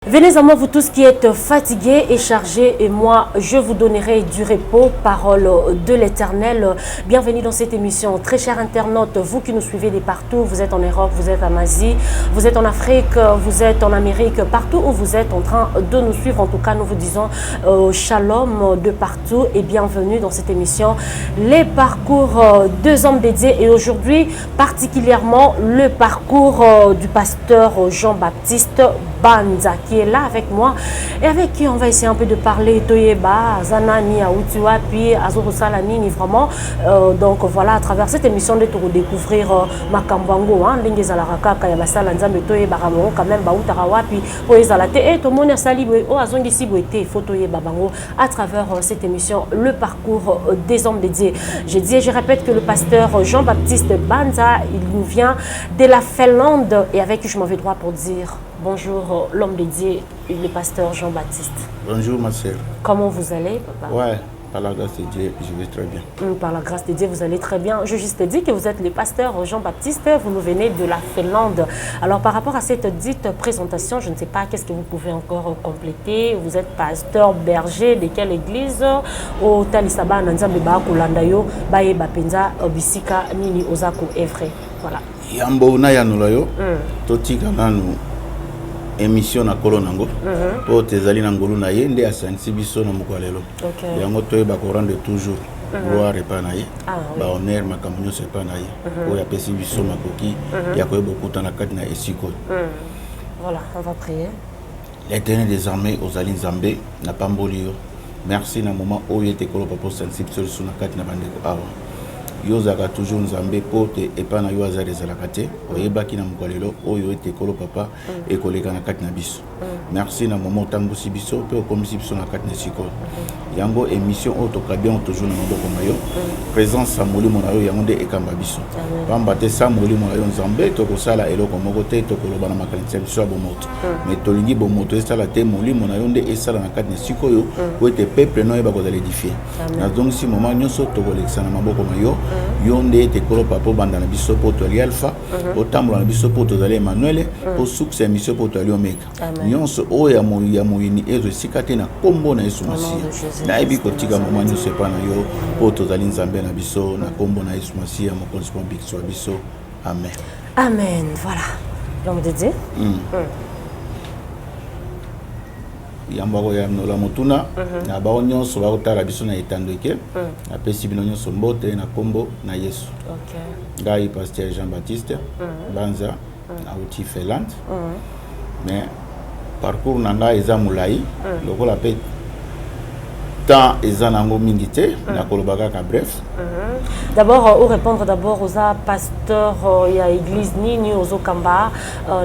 Venez à moi, vous tous qui êtes fatigués et chargés, et moi, je vous donnerai du repos, parole de l'Éternel. Bienvenue dans cette émission. Très chers internautes, vous qui nous suivez de partout, vous êtes en Europe, vous êtes en Asie, vous êtes en Afrique, vous êtes en Amérique, partout où vous êtes en train de nous suivre. En tout cas, nous vous disons shalom de partout et bienvenue dans cette émission. Les parcours deux hommes dédiés, et aujourd'hui, particulièrement le parcours du pasteur Jean-Baptiste Banza, qui est là avec moi et avec qui on va essayer un peu de parler Toyeba, Zanani, Aoutiwa, puis Azoro Salani, vraiment. Donc voilà, à travers cette émission de découvrir Makambango, Lingezalaraka, Kayabasala, Nzambe Toyeba, Ramon, quand même, Baoutarawa, puis Poezalate, et tout le monde a sali, Azongi Siboete, Fotoyeba Bango, à travers cette émission, le parcours des hommes dédiés. Je dis et je répète que le pasteur Jean-Baptiste Banza, il nous vient de la Finlande, et avec qui je m'en vais droit pour dire bonjour, l'homme dédié, le pasteur Jean-Baptiste. Bonjour ma sœur. Comment vous allez, papa? Ouais, par la grâce de Dieu, je vais très bien. Par la grâce de Dieu, vous allez très bien. Je juste dit que vous êtes le pasteur Jean-Baptiste, vous nous venez de la Finlande. Alors par rapport à cette dite présentation, je ne sais pas qu'est-ce que vous pouvez encore compléter. Vous êtes pasteur berger de quelle église? Au Talisaba, Nanzambe Bakulandayo, Baye Bapenza, Bisika, Nini, Ozako, Evre. Voilà. Yambo na yanulayo, totika nanu. Émission na kolo nango po tezali na ngolu na ye nde asanisi biso na mokwalelo yango toyeba ko rendre toujours gloire epa na ye ba honneur makambo nyonso epa na ye oyo apesi biso makoki ya koyeba okutana kati na esiko. Voilà, on va prier. L'Éternel des armées ozali nzambe na pamboli yo, merci na moment oyo ete kolo papa osanisi biso liso na kati na bandeko awa yo zaka toujours nzambe pote epa na yo azali ezalaka te oyebaki na mokwalelo oyo ete kolo papa ekoleka na kati na biso. Merci na moment otambusi biso mpe okomisi biso na kati na sikoyo yango émission oyo tokabi yango toujours na maboko na yo présence ya molimo na yo yango nde ekamba biso pamba te sa molimo na yo nzambe tokosala eloko moko te tokoloba na makanisi ya biso ya bomoto mais tolingi bomoto esala te molimo na yo nde esala na kati na sikoyo po ete peuple no yeba kozala édifié nazongisi moment nyonso tokolekisa na maboko na yo yo nde ete kolo papa obanda na biso po tozali alpha otambola na biso po tozali emmanuel po succès ya mission po tozali omega nyonso oyo ya moyini ezo esika te na kombo na yesu masiya nayebi kotika moma nyonso epa na yo po tozali nzambe na biso na kombo na yesu masiya mokonzi mpo mbikiso ya biso amen. Amen. Voilà, l'homme de Dieu. Yamba ko yamnola mutuna na bao nyonso bakotala biso na etandoke apesi bino nyonso mbote na kombo na yesu. Ngai pasteur Jean-Baptiste Banza na outil Finlande. Mais parcours na ngai eza mulai lokola pe temps eza nango mingi te na kolobaka ka bref. D'abord, ou répondre d'abord aux pasteurs, il y a église nini aux Okamba,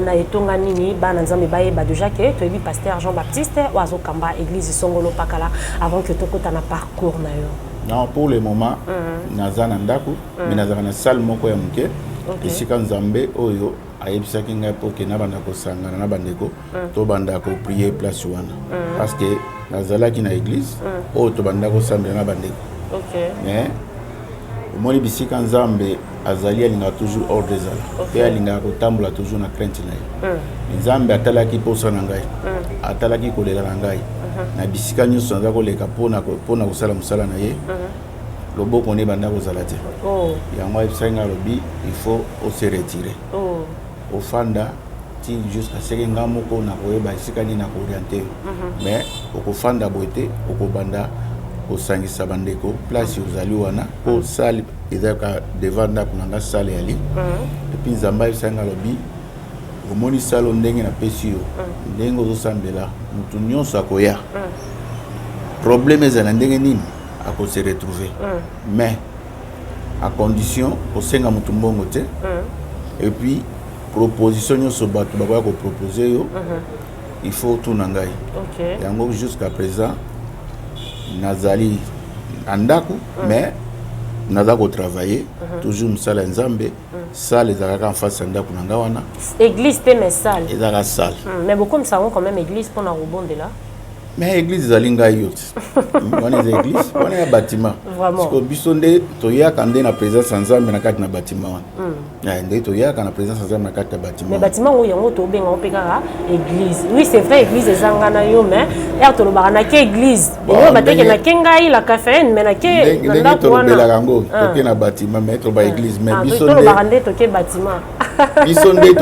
na etonga nini, bananzambe baye ba déjà que tu es pasteur Jean-Baptiste ou aux Okamba église Songolo Pakala avant que tu aies un parcours na yo. Non, pour le moment, naza na ndako, mais naza na salle moko ya muke. Esika nzambe oyo ayebisaki ngai po ke na banda ko sangana na bandeko to banda ko prier place wana parce que nazalaki na église oyo to banda ko sambela na bandeko. Mais omoni bisika nzambe azali alinga toujours ordre ezala pe alinga kotambola toujours na crainte na ye nzambe atalaki posa na ngai atalaki kolela na ngai na bisika nyonso naza koleka mpona kosala mosala na ye loboko ne banda kozala te yango ayebisaki ngai alobi il faut ose retire ofanda ti jusqu'à ce que nga moko na koyeba esika nini na kooriente yo mais okofanda boye te okobanda kosangisa bandeko place ozali wana po sale ezaka devant ndako na nga sale yali epuis nzambe ayebisaki ngai alobi omoni salo ndenge napesi yo ndenge ozosambela motu nyonso akoya problème ezala ndenge nini akose retrouver mais à condition kosenga motu mbongo te et puis proposition nyonso bato bakoya kopropose yo il faut tout na ngai yango jusqu'à présent nazali andako mais naza ko travailler toujours musala nzambe salle ezalaka en face ndako na nga wana église pe mais salle ezalaka salle mais beaucoup me savons quand même église pour na rebonde là mais l'église zalinga yote on est église on est un bâtiment parce que bisonde toya quand na présence ensemble na kati na bâtiment ya ndé toya quand na présence ensemble na kati na bâtiment mais bâtiment où yango to benga opeka église oui c'est vrai église ezangana yo mais ya to lobaka na ke église yo bateke na kengai la caféine mais na ke na to lobela kango to na bâtiment mais to ba église mais bisonde to lobaka ndé to ke bâtiment bisonde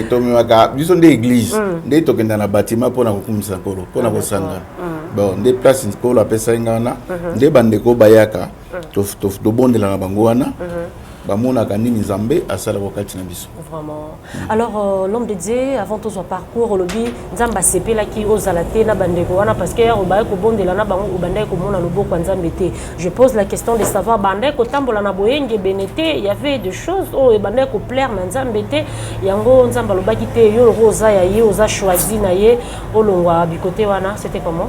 to memaka bisonde église ndé to kenda na bâtiment pour na kokumisa kolo pour na kosanga bon des places ko la pesa ngana nde bandeko bayaka to bondela na bango wana bamona kanini nzambe asala wakati na biso vraiment alors l'homme de Dieu avant tout son parcours lobby nzamba sepela ki ozalate na bandeko wana parce que o baye ko bondela na bango bandeko ko mona loboko nzambe te je pose la question de savoir bandeko tambola na boyenge benete il y avait des choses o bandeko plaire na nzambe te yango nzamba lobaki te yo roza ya ye oza choisi na ye olongwa bikote wana c'était comment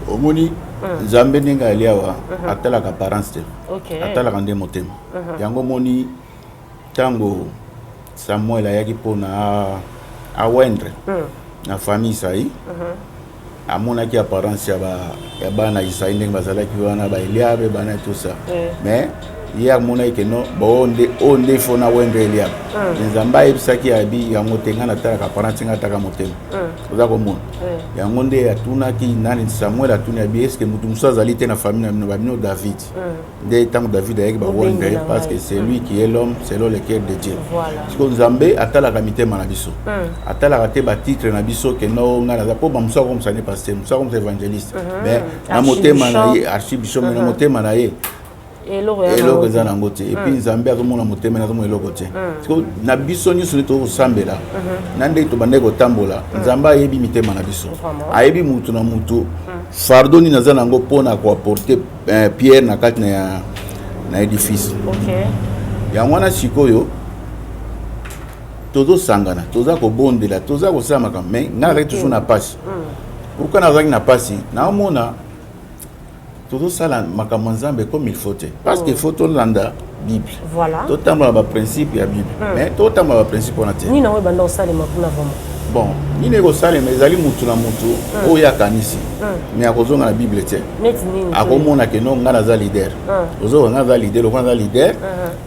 omoni nzambe ninga aliawa atala ka parents te atala ka nde motema yango moni tango Samuel ayaki pona a wendre na famille sai amonaki apparence ya bana Isaïe ndenge bazalaki wana ba Eliabe bana tout ça mais il amonaki que non onde fona wendre Eliabe nzamba ebisaki abi yango tenga na tala ka apparence ngata motema oza komona yango nde atunaki nani Samuel atuni abi est-ce que mutu musa zali te na famille na babino David nde tango David ayaki ba wendre parce que c'est lui qui est l'homme selon le cœur de Dieu parce que nzambe atala ka mitema na biso atala ka te ba titre na biso que no ngana za po ba musa comme ça ne pasteur musa comme évangéliste mais na motema na ye archibishop na motema na ye eloko eza nango te epuis nzambe azomona motema azomona eloko te parce que na biso nyonso nde tokosambela na ndenge tobandaki kotambola nzambe ayebi mitema na biso ayebi mutu na mutu fardo nini aza nango mpona koaporte pierre na kati na édifice yango wana sikoyo tozosangana toza kobondela toza kosala makambo mais nga azalaki toujours na pasi pourquoi nazalaki na pasi naomona tout ça là makambo nzambe comme il faut parce que faut tolanda Bible voilà totambola ba principe ya Bible mais totambola ba principe on a te ni na we banda osale makuna vraiment bon ni ne ko sale mais ezali mutu na mutu o ya kanisi mais akozonga na Bible te akomona ke non ngana za leader ozo ngana za leader okona za leader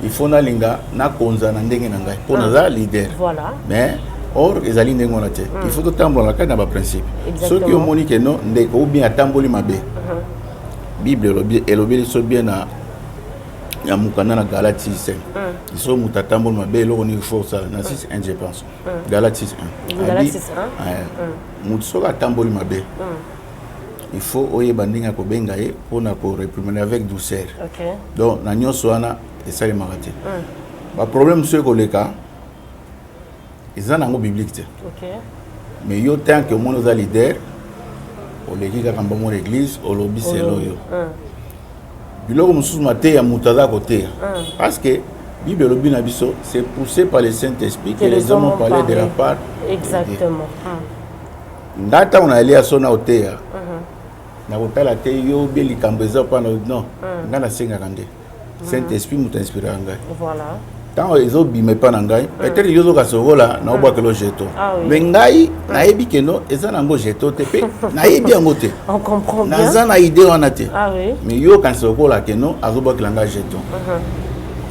il faut na linga na konza na ndenge na ngai po na za leader voilà mais or ezali ndenge on a te il faut totambola ka na ba principe ce qui omoni ke non ndeko ou bien atamboli mabe Bible elobi so bien na ya mukana na Galatie 6 so mutatambo mabe eloko ni faut ça na 6:1 je pense Galatie 6:1 Galatie 6:1 mutso ka tamboli mabe il faut oyeba ndinga ko benga ye pona ko réprimer avec douceur donc na nyonso wana esali makate ba problème ce ko leka ezana ngo biblique te mais yo tant que mon za leader oleki kaka mbongo l'église olobi selo yo biloko mosusu mate ya mutaza côté parce que Bible lobi na biso c'est poussé par le Saint-Esprit que les hommes ont parlé de la part exactement ndata on allait à son hauteur na kotala te yo bien likambo eza pa non ngana senga kande Saint-Esprit muta inspiré ngai voilà tant ezo bime pa na ngai peut-être yozo ka sokola na obwa kelo jeto mais ngai na yebi ke no eza nango jeto te pe na yebi yango te on comprend bien na zana idée wana te oui mais yo kan sokola ke no azobwa kelanga jeto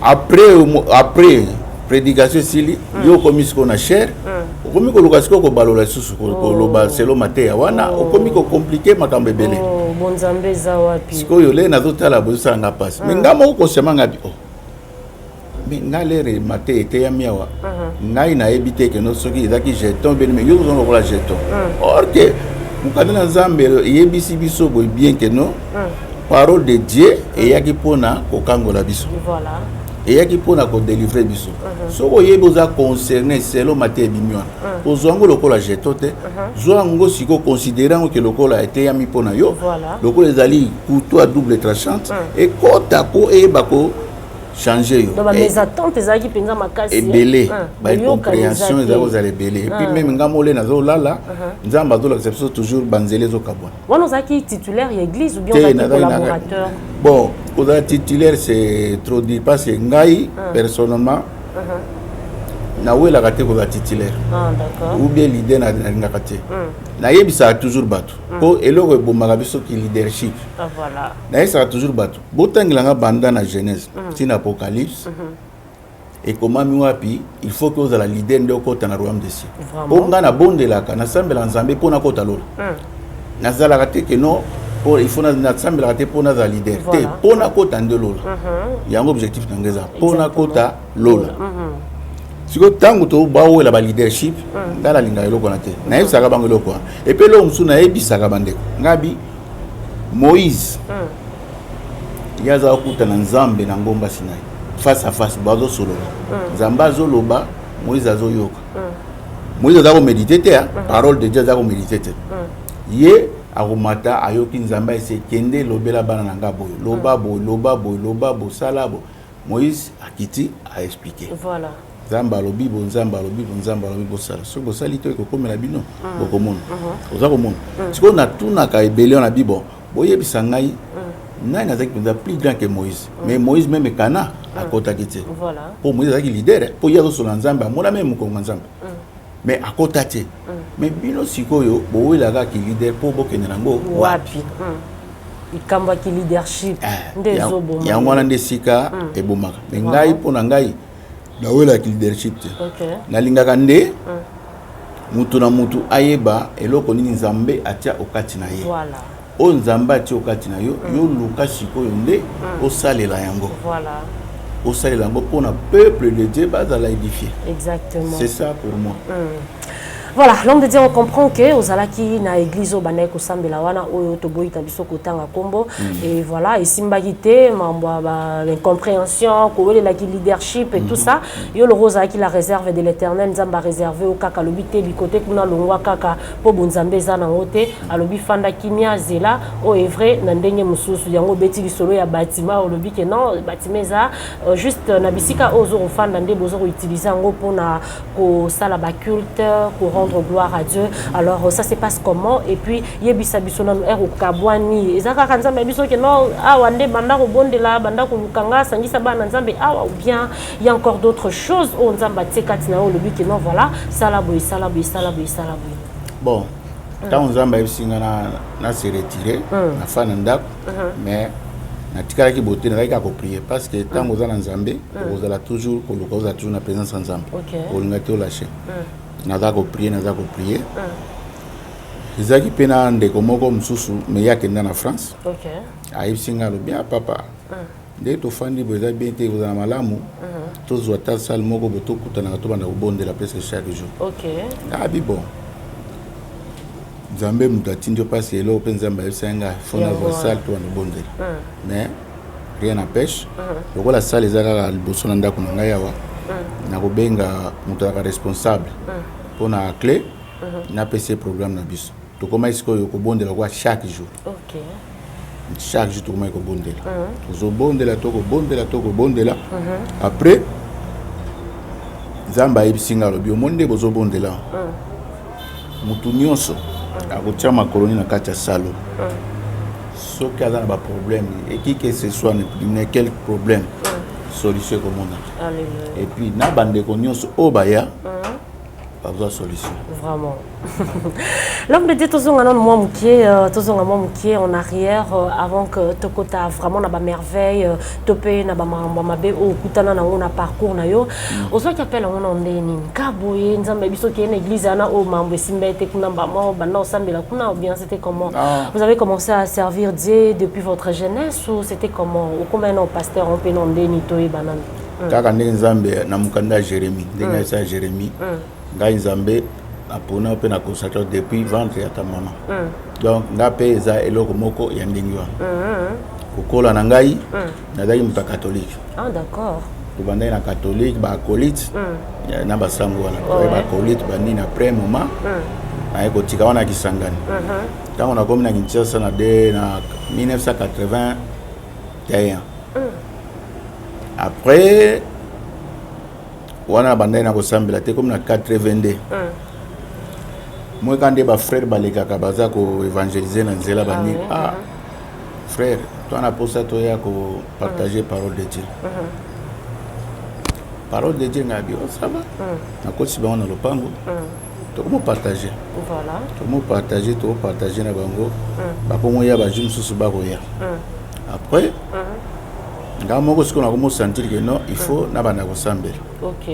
après prédication sili yo komi siko na cher okomi koluka siko ko balola susu ko loba selo mateya wana okomi ko compliquer makambo ebele bonzambe za wapi siko yo le na zotala bosa nga passe mais ngamo ko sema ngabi mais ngalere maté était ya miawa ngai na ebité que no soki ezaki jeton ben mais yo zo ko la jeton or que mukadana nzambe yebisi biso boy bien que no parole de Dieu et yaki pona ko kangola biso voilà et yaki pona ko délivrer biso soko yeboza concerné selon maté bimion ozongo lokola jeton te zongo siko considérant que lokola était ya mi pona yo lokola ezali couteau à double tranchant et kota ko e bako changer yo donc mes attentes ezaki penza makasi et belé ba compréhension ezako za belé et puis même ngamole nazo lala nzamba zo l'acception toujours banzele zo kabona wana ozaki titulaire ya église ou bien ozaki collaborateur bon oza titulaire c'est trop dit parce que ngai personnellement na wela kate ko titulaire d'accord ou bien leader na ngaka te na yebisa toujours bato ko eloko ebomaka biso ki leadership voilà na yebisa toujours bato botangela nga banda na Genèse tina Apocalypse et comment wapi il faut que ozala leader nde okota na royaume des cieux po nga na bondelaka na sambela nzambe pona kota lola nazalaka te ke non il faut na sambela te pona za leader te pona kota nde lola yango objectif na ngeza pona kota lola siko tango to bawela ba leadership ngala linga eloko na te na yebisaka bango eloko et puis lo msu na yebisaka bandeko ngabi Moïse yaza okuta na nzambe na ngomba Sinai face à face bazo solo nzamba zo loba Moïse azo yoka Moïse azo méditer te parole de Dieu azo méditer te ye akomata ayoki nzamba ese kende lobela bana na ngabo loba bo sala bo Moïse akiti a expliqué voilà Zamba lobi bo nzamba lobi bo sala so bo sali to ko komela bino bokomona oza komona siko na tuna ka ebele na bibo boyebisa ngai nai nazaki penza plus grand que Moïse mais Moïse même kana akota kiti voilà pour Moïse azaki leader pour yazo so nzamba amona même ko nzamba mais akota te mais bino sikoyo bowela ka ki leader pour bokende nango wapi ikamba ki leadership ndezo boma yango wana ndesika ebomaka mais ngai pona ngai na wela ki leadership te na lingaka nde mutu na mutu ayeba eloko nini nzambe atia okati na ye voilà o nzambe atia okati na yo yo luka sikoyo nde osalela yango voilà osalela yango pona peuple de Dieu bazala édifié exactement c'est ça pour moi Voilà, l'homme de Dieu, on comprend que aux alaki na église au banek au sambela wana o toboyi tabiso kotanga kombo et voilà et simbagité mamba l'incompréhension ko la leadership et tout ça yo le rosa qui la réserve de l'Éternel nzamba réservé au kaka lobité bi côté kuna longwa kaka po bonzambe za na ngote alobi fanda kimia zela o est vrai na ndenge mususu yango beti lisolo ya bâtiment o lobi que non bâtiment za juste na bisika ozo fanda nde bozo utiliser ngo pona ko sala ba culte ko rendre gloire à Dieu. Alors ça se passe comment et puis yebisa biso na ero kabwani ezaka kanzambe biso que non awande banda ko bondela banda ko lukanga sangisa bana nzambe awa ou bien il y a encore d'autres choses on nzamba tsekati na o le but que non voilà sala boy bon quand nzamba ebisinga na se retirer na fana ndako mais na tikala ki boté na ka ko prier parce que tant aux nzambe vous allez toujours ko luka vous allez toujours na présence nzambe ko ngate o lâcher naza ko prier ezaki pena ndeko moko mususu me yake na France ayisinga lo bien papa nde tofandi boza bien te kozala malamu tozwa ta salle moko botokutana to banda kobondela presque chaque jour abi bon nzambe mutu atindi opasi elo mpe nzambe ayebisenga fona zwa salle to banda kobondela mais rien n'empêche lokola salle eza kaka liboso na ndako na ngai awa nakobenga mutu azaka responsable mpona clé na pc programme na biso tokomai sikoyo kobondela kwa chaque jour chaque jour tokomai kobondela tozobondela après nzambe ayebisinga alobi omoni nde bozobondela mutu nyonso akotia makoloni na kati ya salo soki aza na baproblème eki que ce soit na quelque problème solution ekomona et puis na bandeko nyonso oyo baya pas solution. Vraiment. L'homme de Dieu, tout en arrière, avant que Tokota vraiment n'a pas merveille, topé n'a pas mabé ou kutana na on a parcours na yo. Oso qui appelle on ndeni kaboye nzambe biso qui est une église ana o mambo simbete kuna mbamo banda osambela kuna ou bien c'était comment? Vous avez commencé à servir Dieu depuis votre jeunesse ou c'était comment? Ou combien de pasteur on peut ndeni toy banan? Kaka ndenge nzambe na mukanda Jérémie, ndenge sa Jérémie. Ngai nzambe apona pe na consacrer depuis ventre ya ta maman donc nga pe eza eloko moko ya ndingi wana kokola na ngai nazali mutu catholique d'accord tobandai na catholique ba acolyte na basango wana ba acolyte bandini après moment aye kotika wana kisangani ntango nakomi na Kinshasa na 1981 après wana bandai na kosambela te comme na 82 moi quand des frères balekaka baza ko évangéliser na nzela bani frère toi na posa to ya ko partager parole de Dieu parole de Dieu ngabi ça va na ko si ba on a lopango to mo partager voilà to mo partager na bango ba ko mo ya ba jim susu ba ko ya après nga moko siko na ko mo sentir que non il faut na bana ko sambela OK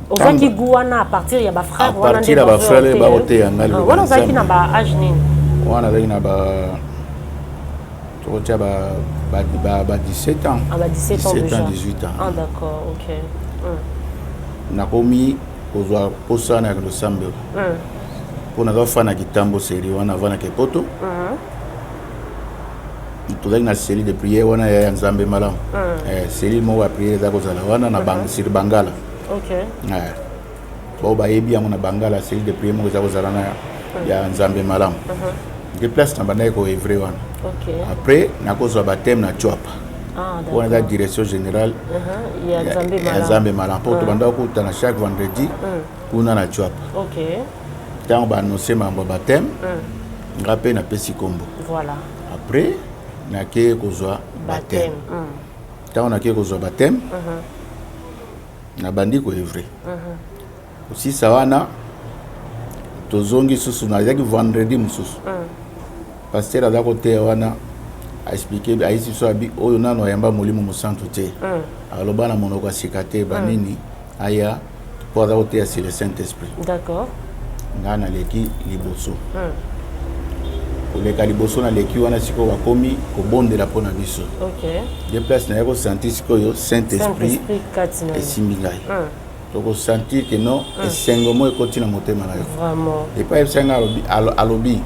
ozaki guana à partir ya ba frère wana à partir ya ba frère ba ote ya ngali wana ozaki na ba âge nini wana zaki na ba to tia ba 17 ans ah ba 17 ans déjà 18 ans ah d'accord OK nakomi kozwa posa na ko sambela pona ga fana kitambo seri wana vana ke poto tozali na série de prière wana ya Nzambe malamu série mo wa prière za kozala wana na sir Bangala OK bo ba yebi yango na Bangala série de prière mo za kozala na ya Nzambe malamu de place na banda ko evre wana OK après na kozwa baptême na Chwapa d'accord on la direction générale ya Nzambe malamu pour to banda ko tana chaque vendredi kuna na Chwapa OK tant ba annoncer mambo baptême ngape na pesi kombo voilà après na ke kozwa baptême tant on a ke kozwa baptême na bandi ko evre aussi sawana tozongi susu na yaki vendredi mususu pasteur aza kote wana a expliqué a ici so abi oyo nano yamba molimo musantu te aloba na monoko asika te banini aya po aza kote c'est le Saint-Esprit d'accord ngana leki liboso oleka liboso na leki wana siko bakomi kobondela pona biso OK de place na yako sentir siko yo Saint-Esprit esimbi ngai toko sentir que non esengomo ekoti na motema na yo vraiment et pas esenga alobi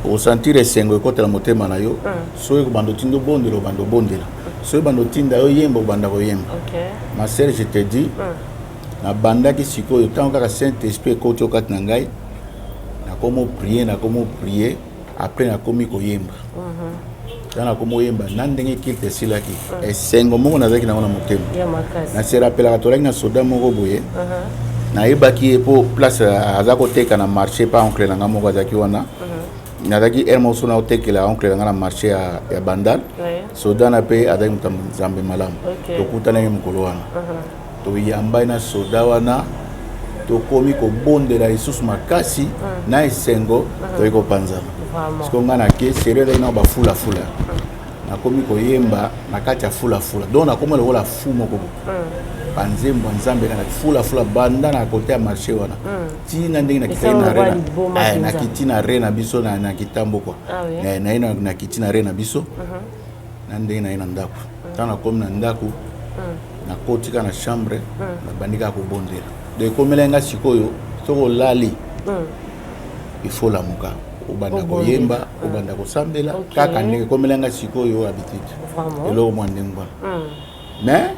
o sentir esengo ekoti na motema na yo so ko bando tindo bondela bando bondela so bando tinda yo yemba banda ko yemba OK ma sœur je te dis na banda ki siko yo tant que Saint-Esprit ekoti okati na ngai na komo prier après na komi ko yemba na komo yemba na ndenge kilte silaki esengo moko nazaki na motema ya makasi na se rappela to na soda moko boye na ebaki po place azako teka na marché pa oncle na ngamo azaki wana nazaki ermo sona otekela oncle na marché ya Bandal soda na pe azaki mutambo Nzambe malamu to kutana ni mukolo wana to yamba na soda wana to komi ko bondela isusu makasi na esengo to iko panzama parce nga na ke serere na ba fula na komi ko yemba na kati ya fula donc na komo la fu moko panzembo Nzambe na fula banda na kote ya marché wana tina ndenge na kitena rena na kitina rena biso na kitambo kwa na kitina rena biso na ndenge na ndako tana komi na ndako na kotika na chambre na bandika ko bondela de komelenga sikoyo soko lali il faut la muka obanda ko yemba obanda ko sambela kaka ndenge komelenga sikoyo habitude elo mwandengwa mais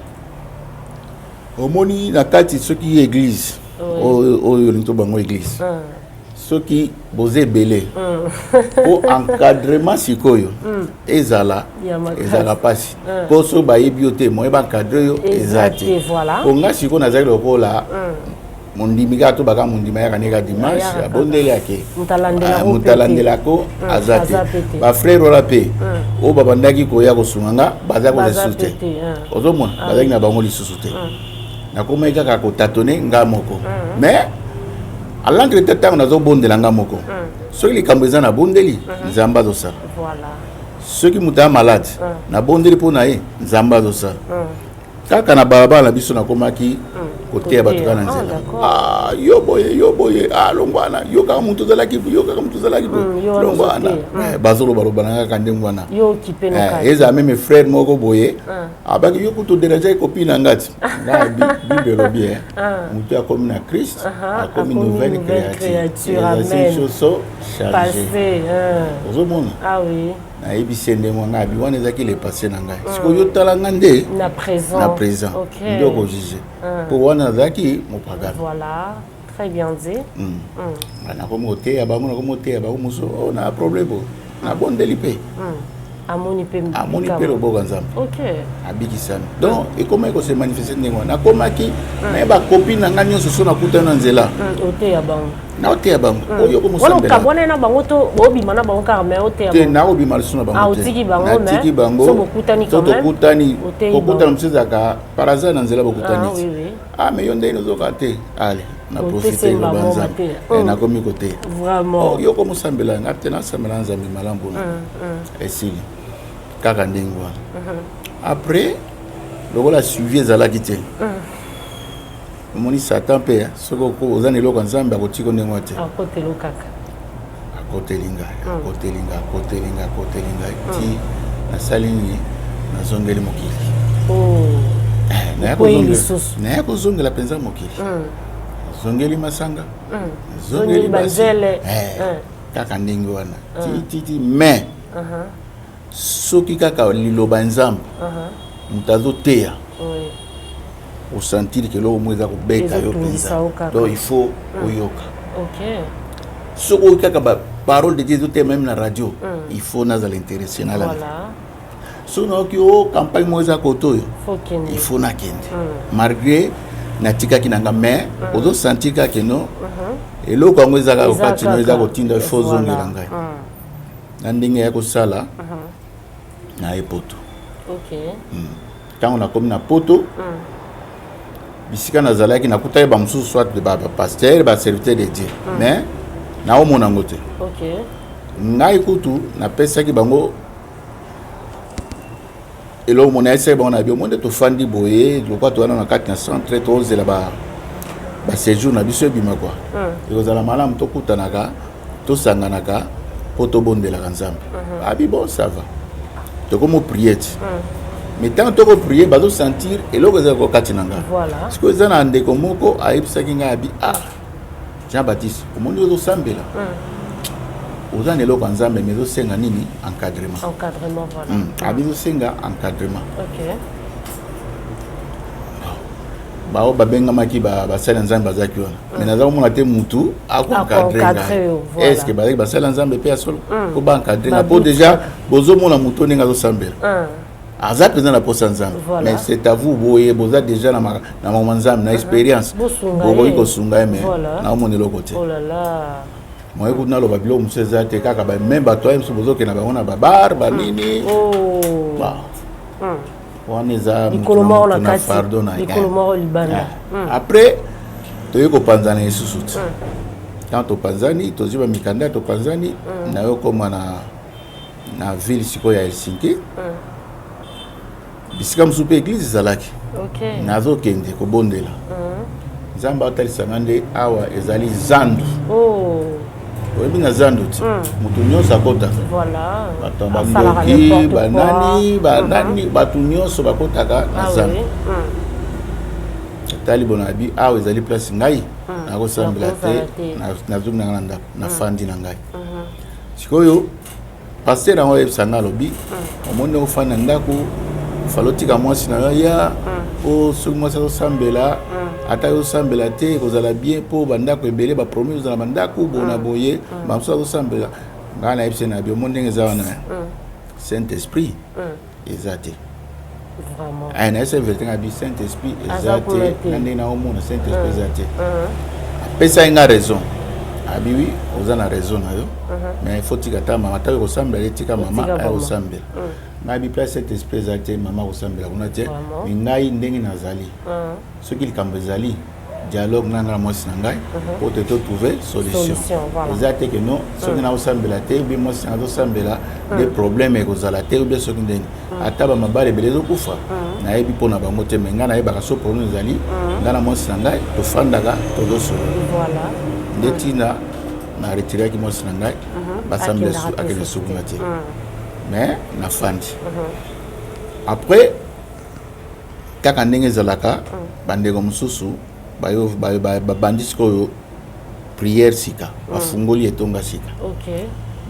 omoni na kati soki église oyo linto bango église soki boze belé o encadrement sikoyo ezala pasi po so ba yebiote mo ba encadrer yo ezati ko nga siko na zaki lokola mondimika to baka mondima ya kaneka dimanche abondeli yake mutalandela ko azati ba frère ola pe o babandaki ko ya kosunganga baza ko lesute ozomona bazaki na bango lisusu te na koma kaka ko tatone nga moko mais à l'engrais temps nazo bondela nga moko soki likambo eza na bondeli Nzambe azosala soki mutu ya malade na bondeli mpo na ye Nzambe azosala kaka na balabala biso nakomaki koteya bato kaka na nzela yo boye longwana yo kaka mutu ozalaki longwana bazoloba na kaka ndenge wana eza meme frère moko boye abaki yo kutu deja ekopi na ngati na bible elobi mutu akomi na Christ akomi nouvelle créature amen chose chargée ozomona nayebi ndenge wanga abi wana ezaki le passé na ngai sikoyo yotalanga nde na présent nde okojuge po wana nazalaki mopagano voilà très bien dit nakomi koteya bango nakomi koteya bango mosu na problème nabondeli mpe amoni pe loboko nzambe. OK. Abikisami. Donc et comment il se manifester ndenge na komaki na ba copine na ngani so na kutana nzela. Ote ya bango. Na ote ya bango. Oyo ko musambela. Wala kabona na bango to obima na bango ka mais ote ya bango. Te na obima suna bango. Ah otiki bango mais. Otiki bango. So bokutani quand même. So bokutani. Bokutana msizaka paraza na nzela bokutani. Ah oui oui. Ah mais yonde ino zokate. Allez. Na profiter de banza. Na komi côté. Vraiment. Oh yoko musambela ngate na sambela nzambi malambo na. Esili. Kaka ndingo. Après le la suivi ezalaki te. Moni Satan pe soko ko ozana eloko nzambe akotiko ndenge te. Akotelo kaka. Akotelinga ti na salini na zongeli mokili. Na yako zongela penza mokili. Zongeli masanga. Zongeli banzele. Kaka ndingo wana. Ti mais soki kaka liloba nzambe. Mutazo teya. Oui. Au sentir que l'homme est à bêta yo pensa. Donc il faut oyoka. OK. Ce que kaka parole de Dieu te même na radio, il faut naza l'intéresser na la. Voilà. Sono ki o campagne moza koto yo. Il faut na kende. Malgré na tika kinanga mais ozo sentir que non. Et lo ko moza ka continuer za kotinda il faut zongela ngai. Na ndinga ya ko sala. Na epoto. OK. Quand on a comme na poto, bisika na zalaki na kutaye ba msusu soit de ba pasteur ba serviteur de Dieu. Mais na omona ngote. OK. Ngai kutu na pesa ki bango elo mona ese bango na bio monde to fandi boye lokwa to na kati na centre to zela ba séjour na biso bima kwa. Eko zala malamu to kutanaka to sanganaka poto bondela kanzambe. Abi bon ça va. To comme prier. Mais tant que tu prier, tu vas sentir et là, tu vas katinanga. Voilà. Parce que ça, on a komoko a abi Jean-Baptiste. Comment nous sommes sambela. Aux années là, quand Zambé mais aussi senga nini encadrement. Encadrement voilà. Abi senga encadrement. OK. Bao babenga maki ba sala nzambe bazaki wana. Mais naza mona te mutu encadrer. Est-ce que ba sala nzambe pe solo ko ba encadrer pour déjà bozo mona mutu nenga zo sambela. Aza présent la poste nzambe. Mais c'est à vous boye boza déjà na maman nzambe na expérience. Boboyi ko sunga mais na omoni lo côté. Oh là là. Moi écoute na lo babilo museza te kaka ba même ba toi mso bozo ke na ba ona ba bar ba nini. Oh. Ba. On est à Nicolomoro na kati. Nicolomoro libanda. Après to yeko panzana isusuti. Quand to panzani to ziba mikanda to panzani na yo koma na ville siko ya Helsinki. Bisika msupe église zalaki. OK. Nazo kende ko bondela. Nzamba atalisa ngande awa ezali zandu. Oh. Oyebi na zandu ti. Mutu nyonso akota. Voilà. Batambandoki, banani, batu nyonso bakotaka na zandu. Tali bonabi awa ezali place ngai. Nako sambela te na zuku na ndako na fandi na ngai. Sikoyo pasteur ngo yebsanga lobi. Omonde ofana ndako falotika mwasi na ya o soki mwasi azosambela ata yosambela te kozala bien mpo bandako ebele bapromis ozala bandako bona boye bamosusu azosambela ngai nayebise na biomo ndenge eza wana saint esprit eza te nayebisa verité ngai bi saint esprit eza te na ndenge naomona saint esprit eza te apesa ye nga raison abi wi oza na raison na yo mais faut tika ta mama ta kosambela ye tika mama ayosambela ngai place cet esprit ezate mama kosambela kuna te ngai ndenge nazali soki likambo ezali dialogue nanga mwasi na ngai po te trouver solution eza te ke non soki nakosambela te ubi mwasi nanga tosambela des problèmes ekozala te ubi soki ndenge ata bamabala ebele ezokufa nayebi mpo na bango te me ngai nayebaka so problème ezali ngai na mwasi na ngai tofandaka tozosolola nde ntina na retiraki mwasi na ngai basambela akende sukuna te mais na fandi après kaka ndenge ezalaka bandeko mosusu babandi sikoyo prière sika bafungoli etonga sika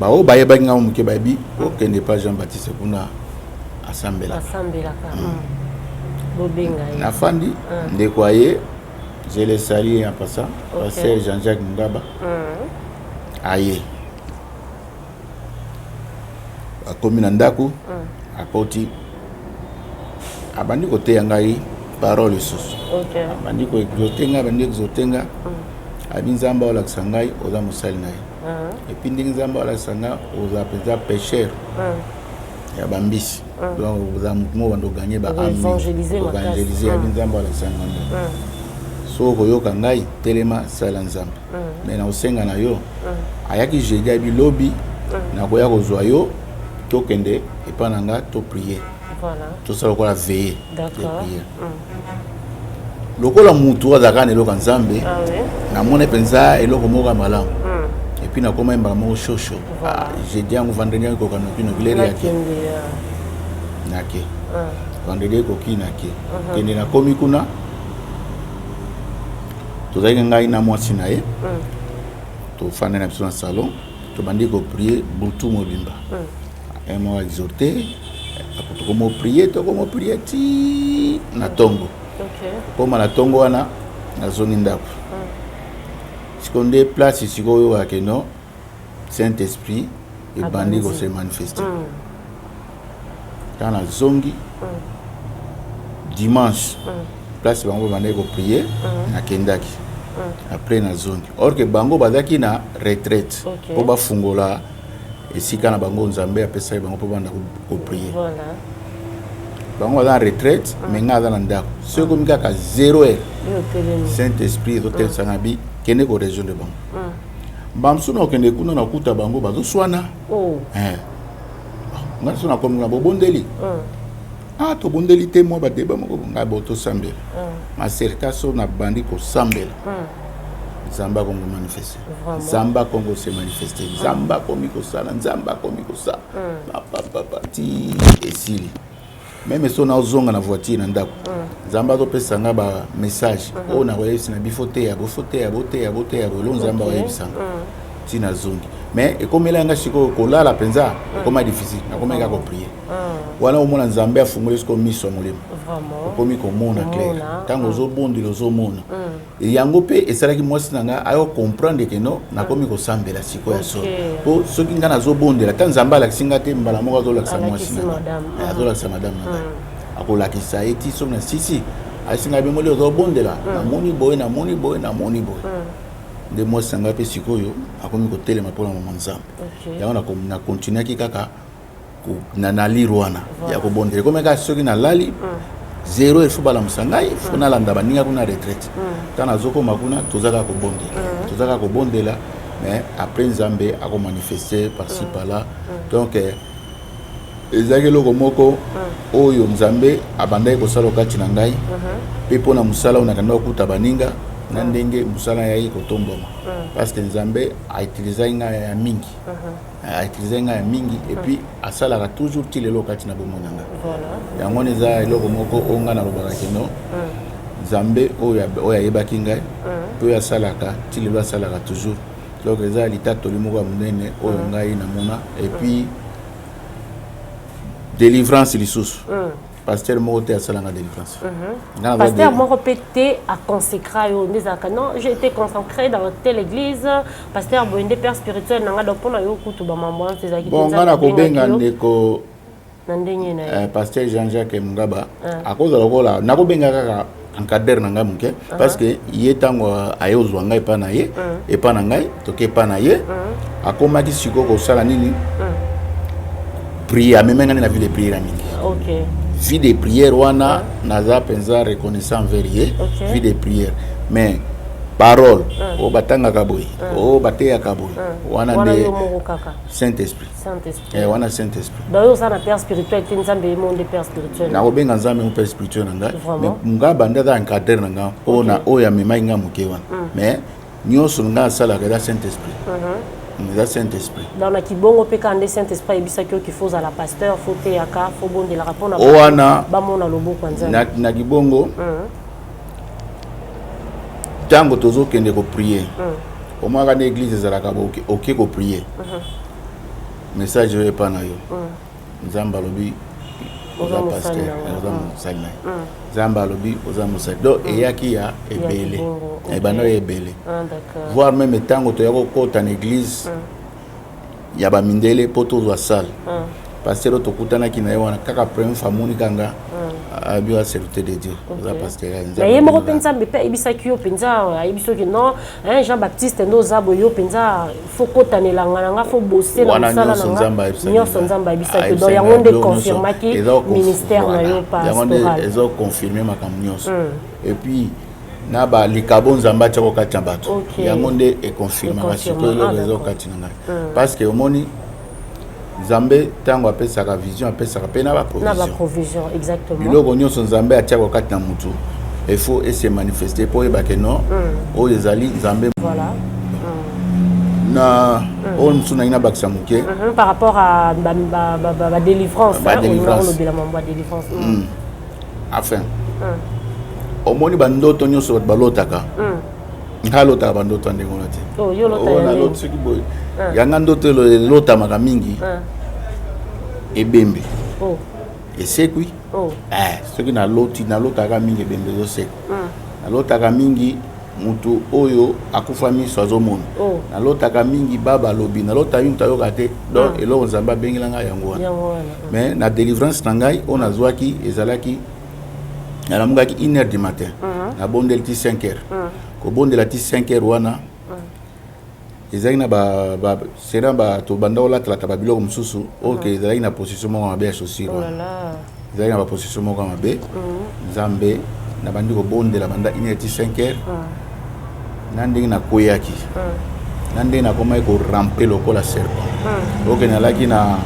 bao bayebaki ngai moke bayebi okende pa Jean-Baptiste kuna asambelaka na fandi ndeko aye je le salue en passant pasteur Jean-Jacques Ngaba aye akomi na ndako akoti abandi koteya ngai parole lisusu abandi koexote ngai abandi exote ngai abi nzambe olakisa ngai oza mosali na ye epuis ndenge nzambe olakisa ngai oza mpenza pécheur ya bambisi donc oza motu moko bando oganye baevangéliser abi nzambe olakisa ngai so koyoka ngai telema sala nzambe me na osenga na yo ayaki jeudi abi lobi nakoya kozwa yo tokende epa na nga to prier tosala lokola veille de prière lokola mutu azalaka na eloko ya nzambe namoni mpenza eloko moko ya malamu epuis nakoma yembaka moko shosho jeudi yango vendredi yango ekoka noki nokilere yake nake vendredi ekoki nake kende nakomi kuna tozalaki ngai na mwasi na ye tofanda na biso na salon tobandi koprie butu mobimba emo exhorte tokomo prier ti na tongo koma na tongo wana nazongi ndako siko nde place sikoyo oyokaka no saint esprit ebandi kose manifeste kana nazongi dimanche place bango bandaki koprier nakendaki après nazongi or que bango bazalaki na retraite po bafungola esika na bango nzambe apesaki bango mpo banda koprier bango baza na retraite me ngai aza na ndako soki ekomi kaka 0 heure saint esprit ezotelesanga bi kende ko région de bango bamosusu na okende kuna nakuta bango bazoswana ngai so nakomi na bobondeli tobondeli te mwa badeba moko ngai botosambela maserta so na bandi kosambela nzambe akongo manifeste nzambe akongo se manifeste nzambe akomi kosala nzambe akomi kosala ti esili meme so naozonga na voiture na ndako nzambe azopesa nga bamessage oyo nakoyebisa na bifo teya boteya bolo nzambe akoyebisanga ti nazongi mais ekomela nga sikoyo kolala mpenza ekoma difficile nakomaki kaka koprier wana omona nzambe afungoli siko miso ya molimo okomi komona clair ntango ozobondela ozomona yango mpe esalaki mwasi na ngai ayo comprendre ke no nakomi kosambela sikoyo ya solo mpo soki ngai nazobondela ta nzambe alakisi nga te mbala moko azolakisa mwasi na ngai azolakisa madame na ngai akolakisa ye ti soki na sisi alakisi ngai bengoli ozobondela namoni boye nde mwasi na ngai mpe sikoyo akomi kotelema mpona mama nzambe yango nakontinuaki kaka na lire wana ya kobondela ekomi kaka soki nalali 0 il faut balamusa ngai fo nalanda baninga kuna retraite ntango nazokoma kuna toza kaka kobondela mais après nzambe akomanifeste parci par-là donc ezalaki eloko moko oyo nzambe abandaki kosala okati na ngai mpe mpona mosala oyo nakanda kokuta baninga na ndenge mosala yaki kotomboma parce que nzambe autilisaki ngai ya mingi et puis asalaka toujours ti lelo kati na bomoi na ngai yango wana eza eloko moko oyo ngai nalobaka keno nzambe oyo ayebaki ngai mpe oyo asalaka ti lelo asalaka toujours donc eza litatoli moko ya monene oyo ngai namona et puis délivrance lisusu pasteur moko te asalanga délivrance pasteur moko pe te aconsécra yo ndezalaka non j'ai été consacré dans telle église pasteur boyende père spirituel nanga donc mpona yo kutu bamambo wana ezalaki bon nga nakobenga ndeko na ndenge na ye pasteur Jean-Jacques Mungaba akozala lokola nakobenga kaka encadreur na ngai moke parce que ye ntango aye ozwa ngai epa na ye epa na ngai toke epa na ye akomaki sikoyo kosala nini prier amemanga nde na vie de prière mingi vie de prière wana naza penza reconnaissant envers ye vie de prière mais parole o batangaka boye o bateyaka boye wana nde saint esprit wana saint esprit donc oza na père spirituel te nzambe ye monde père spirituel nakobenga nzambe mo père spirituel na ngai mais nga banda aza encadreur na ngai mpona oyo amemaki ngai moke wana mais nyonso na ngai asalaka eza saint esprit eza saint esprit dans na kibongo mpe kaka nde saint esprit ayebisaki yo kifo ozala pasteur fo teyaka fo bondelaka mpona wana bamona loboko ya nzambe na kibongo ntango tozokende koprier omwaka nde église ezalaka oke koprier message oyo epa na yo nzambe alobi oza pasteur oza mosali na ye nzambe alobi oza mosali donc eyaki ya ebele ebanda oyo ebele voire même ntango toya kokota na église ya bamindele mpo tozwa sale pasteur otokutana ki na ye wana kaka première fois moni kanga abi a serviteur de Dieu za pasteur mais ye moko penza mpe ibisaki yo penza ibiso ki non hein Jean Baptiste ndo zabo yo penza faut kotanelanga nga faut bosser na sala na nyonso nzamba ibisaki donc yango nde confirmaki ministère na yo pastoral ezo confirmer makambo nyonso et puis na ba likabo nzamba tshako katia bato yango nde e confirmation to yo ezo katina ngai parce que omoni Nzambe tango apesaka vision apesaka pe na ba provision exactement biloko nyonso Nzambe atiako kati na mutu il faut se manifester pour yeba ke non o ezali Nzambe voilà na on suna ina bakisa muke par rapport à ba délivrance on le la mambo délivrance enfin omoni bandoto nyonso balotaka ngalota bandoto ndengo na te oh yo lota na loto soki boy yanga ndoto lota maka mingi ebembe oh esekwi soki na lotaka mingi ebembe ezoseka nalotaka mingi mutu oyo akufa miso azomona nalotaka mingi baba lobi nalota mingi tayoka te donc eloko Nzambe abengelanga yango wana mais na délivrance na ngai oyo nazwaki ezalaki nalamukaki 1h du matin nabondeli ti 5h kobondela ti 5h wana ezalaki na sera bato banda olatalaka babiloko mosusu oyo ezalaki na position moko mabe ya chaussure wana ezalaki na baposition moko mabe Nzambe nabandi kobondela banda 1h ti 5h na ndenge nakweyaki na ndenge nakomaki korampe lokola serpent oyo nalaki na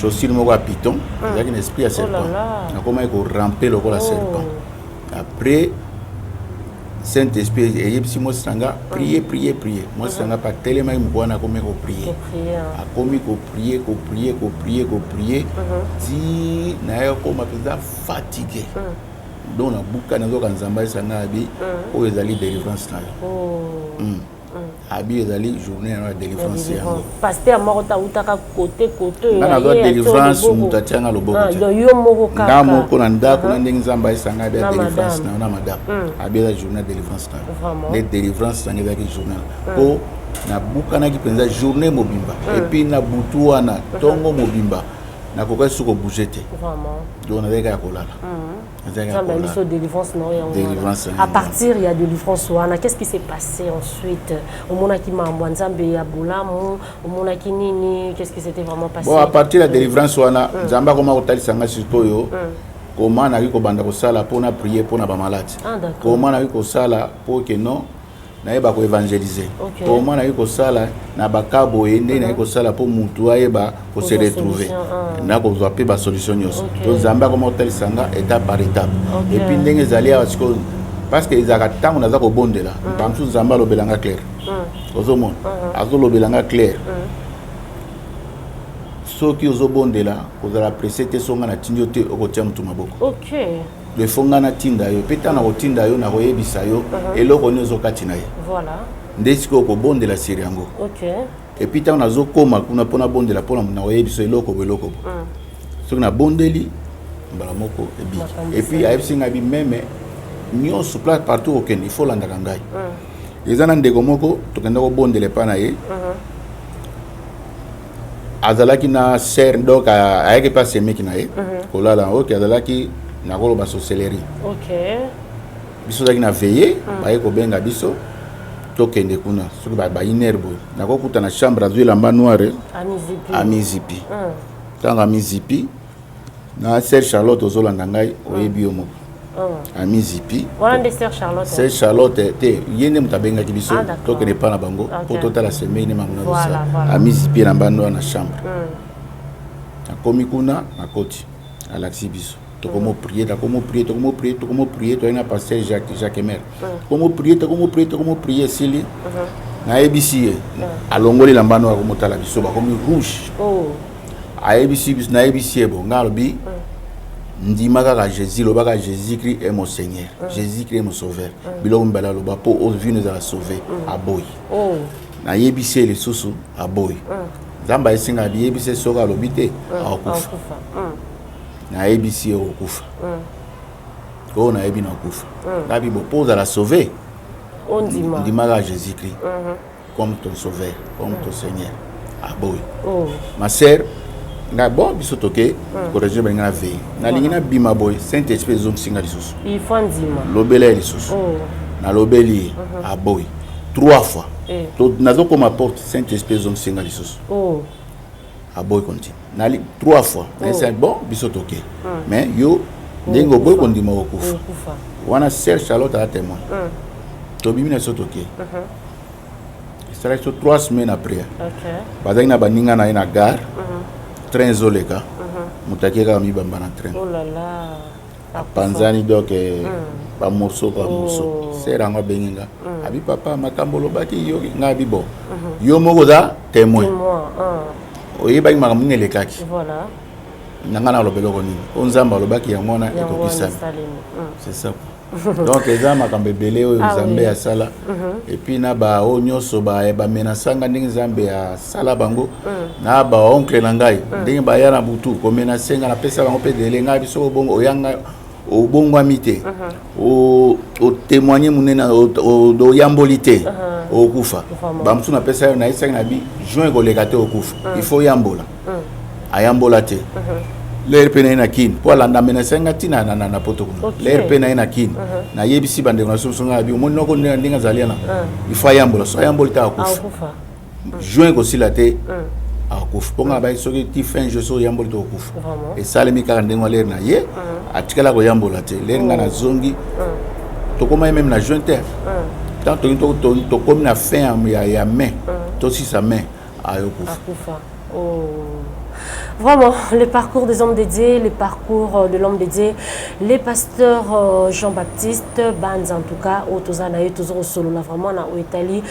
chaussure moko ya piton ezalaki na esprit ya serpent nakomaki korampe lokola serpent après Saint-Esprit eyebisi mwasi nanga prier mwasi nanga patelemaki moko wana akomi koprier akomi koprier ti naye okoma mpenza fatigué donc nabuka nazoka Nzambe esanga abi oyo ezali délivrance na yo abi ezali journée ya délivrance yango pasteur moko tautaka côté na délivrance mutu atianga loboko yo moko kaka nga moko na ndako na ndenge Nzambe esanga abi délivrance na madame abi ezali journée délivrance na yo délivrance na ezali journée po nabukanaki mpenza journée mobimba et puis na butu wana tongo mobimba nakokaki suko bouger te donc nazalaki ya kolala délivrance à partir il y a délivrance wana qu'est-ce qui s'est passé ensuite au monaki mambo Nzambe ya bulamu au monaki nini qu'est-ce qui s'était vraiment passé bon à partir de la délivrance wana Nzambe koma kotalisanga sikoyo comment naki kobanda kosala pona prier pona ba malade comment naki kosala pour que non naeba ko évangéliser comment naki kosala na bakabo ende naki kosala pour mutu ayeba ko se retrouver na ko zwa pe ba solution nyonso donc Nzambe koma kotalisanga étape par étape et puis ndenge ezali à siko parce que ezaka tango naza ko bondela pamsu Nzambe lobelanga clair ozomona azolobelanga clair soki ozobondela kozala pressé te songa na tindio te okotia mutu maboko le fonga na tinda yo peta na kotinda yo na koyebisa yo eloko nyozo kati na ye voilà ndesiko okobondela siri yango et puis tango nazokoma kuna pona bondela pona na koyebisa eloko beloko soki na bondeli mbala moko ebi et puis ayebsinga bi meme nyonso place partout okende il faut landaka ngai eza na ndeko moko tokenda kobondela epa na ye azalaki na ser donc ayaki pa semeki na ye kolala oke azalaki nakoloba sorcellerie biso ozalaki na veille baye kobenga biso tokende kuna soki bainer boye nakokuta na chambre azwi elamba noire amizipi ntango amizipi na ser Charlotte ozolanda ngai oyebi yo moko amizipi ser Charlotte te ye nde moto abengaki biso tokende epa na bango mpo totala semei nde mambo na bosala amizipi elamba noire na chambre nakomi kuna nakoti alakisi biso tokomo prier toyena pasteur Jacques Emer tokomo prier sili nayebisi ye alongoli elamba noire akomotala biso bakomi rouge nayebisi ye bo nga alobi ndima kaka Jésus lobaka Jésus-Christ est mon Seigneur Jésus-Christ est mon sauveur biloko mibale aloba mpo ovino ezala sauve aboyi nayebisi ye lisusu aboyi Nzambe ayesinga biyebisi soki alobi te akokufa nayebisi ye okokufa oyo nayebi na okufa ngabi bopo ozala sauve ndimaka nga bon biso toke corriger ba nga veille na lingina bima boy saint esprit zone singa lisusu il faut ndima lobela lisusu na lobeli a boy 3 fois to nazo comme porte saint esprit zone singa lisusu a boy continue na 3 fois mais c'est bon biso toke mais yo dengo boy kondima okufa wana sœur Charlotte a témoin to bimina so toke ça reste 3 semaines après bazaki na baninga na ina gare train zoleka mutaki ka mi bamba na train oh là là panzani donc ba morceau par morceau sera nga benginga abi papa makambolo baki yo nga bibo yo moko za témoin oyeba ngama mungele kaki voilà nanga na lobelo ko nini onzamba lobaki ya mwana ekokisana c'est ça donc eza makambe belé oyo Nzambe ya sala et puis na ba onyoso ba menasanga ndenge Nzambe ya sala bango na ba oncle na ngai ndenge ba yana butu ko menasenga na pesa bango pe dele ngai biso bongo oyanga obongo amite o témoigner munena o yambolité o kufa ba mtu na pesa yo na isanga na bi joint ko lekate o kufa il faut yambola ayambola te l'air pena ina kin pour la ndamena senga tina na poto kuno l'air pena ina kin na yebisi bande na so nga bi omoni noko ndinga zaliana il faut yambola so yambola ta akufa joint ko silate akufa ponga ba soki ti fin je so yambola to akufa et salemi ka ndinga l'air na ye atikala ko yambola te l'air nga na zongi to koma même na jointer tant to comme na fin ya main to si sa main akufa Vraiment, le parcours des hommes dédiés, le parcours de l'homme dédié, les pasteurs Jean-Baptiste, Banz en tout cas, Otozana et toujours solo, là vraiment, na Italie,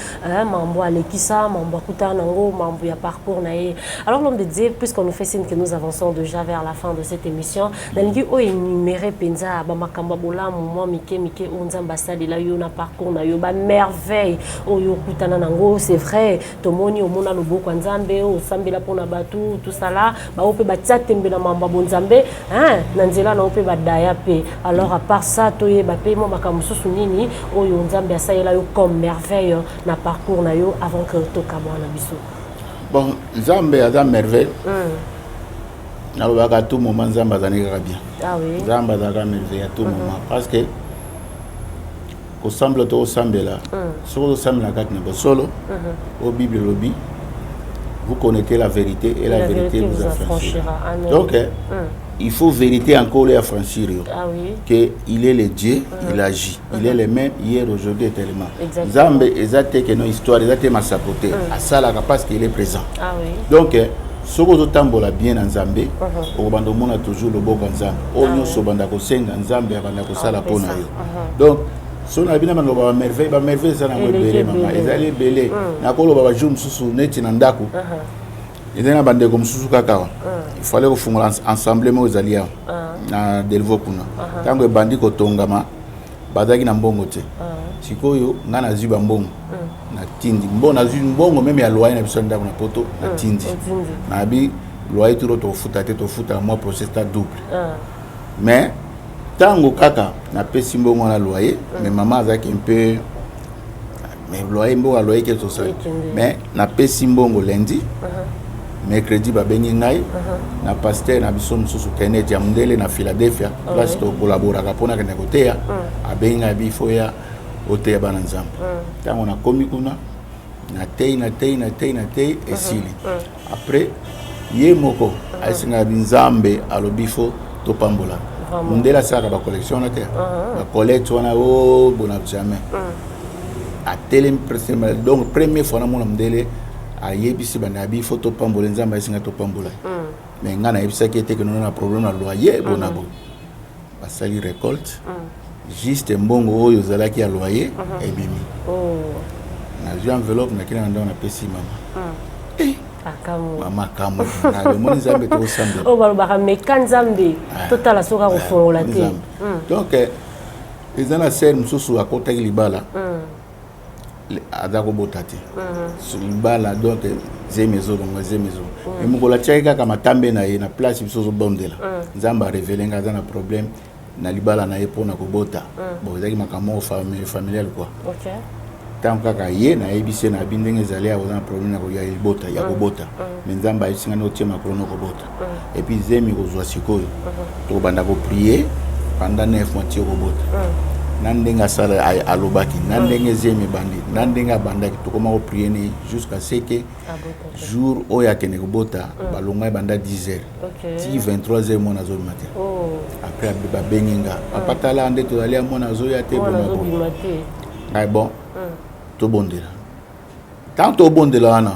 Mambo Alekisa, Mambo Kutanango, Mambo ya parcours nae. Alors l'homme dédié, puisqu'on nous fait signe que nous avançons déjà vers la fin de cette émission, Nalingi o énuméré Penza, Bamakamba Bola, Mouma Mike, Onzamba Sali, la yo na parcours na yo, ba merveille, o yo Kutanango, c'est vrai, Tomoni, Omona Lobo Kwanzambe, o Sambela Pona Batu, tout ça là. Ope batia tembe na mamba bonzambe na nzela na ope badaya pe alors à part ça toye ba pe mo makamususu nini oyo nzambe asayela yo comme merveille na parcours na yo avant que tokamwa na biso bon nzambe aza merveille na lobaka tout moment nzambe azaneka bien oui nzambe azaka merveille à tout moment parce que ko semble to sambela solo sambela kati na solo au bible lobby vous connaissez la vérité et la vérité vous affranchira. Donc, il faut vérité encore les affranchir. Il est le Dieu, il agit. Il est le même hier, aujourd'hui, éternellement. Zambe, exactement que nos histoires, exactement ma sapoté. À ça, parce qu'il est présent. Donc, ce que vous avez bien en Zambé, vous avez toujours le bon Zambé. Vous avez toujours le Zambé, vous avez toujours le donc, si on a bien merveille, merveille ça n'a pas belé maman. Ils allaient belé. Na kolo baba jour mususu neti na ndaku. Ils na bande comme mususu kaka. Il fallait au fond ensemblement aux alliés. Na delvo kuna. Tango bandi ko tongama bazaki na mbongo te. Sikoyo ngana zuba mbongo. Na tindi. Mbona zu mbongo même ya loyer na biso ndaku na poto na tindi. Na bi loyer to futa moi procès double. Mais tango kaka na pesi mbongo na loyer mais maman azaki un peu mais loyer que tout ça mais na pesi mbongo lundi mercredi ba bengi ngai na pasteur na biso mususu Kenneth ya Mundele na Philadelphia place to collaborer ka pona kana kotea abenga bifo ya otea bana nzambe tango na komi kuna na tei esili après ye moko asinga binzambe alobifo to pambola Mundela ça ba collection na terre la collecte on a bon jamais à télé donc première fois na mon Mundele a yebisi banabi photo pambola nzamba isinga to pambola mais ngana yebisa qui était que nous na problème na loyer bonabo ba sali récolte juste mbongo oyo zalaki ya loyer et bimi na j'ai enveloppe na kina ndona pesi mama Mama kamu na moni nzambe to sambe o balobaka meka nzambe totala soka kofongola te donc ezana ser mususu akota libala azako botati sur libala donc zemezo et mukola tchaika kama tambe na ye na place biso bondela nzamba révéler ngaza na problème na libala na ye pona ko bota bon ezaki makamo familial quoi tant kaka ye na ebise na bindenge zali a un problème ya libota ya kobota mais nzamba isinga no tie makolo no kobota et puis zemi ko zwa sikoyo to banda ko prier pendant 9 mois tie kobota nandenga sala alobaki nandenga zemi bandi nandenga bandaki to koma ko prier ni jusqu'à ce que jour o ya kene kobota balonga banda 10h ti 23h mon azo matin après ba benginga apatala ande to ali mon azo ya te bon ay bon to bondela tant to bondela wana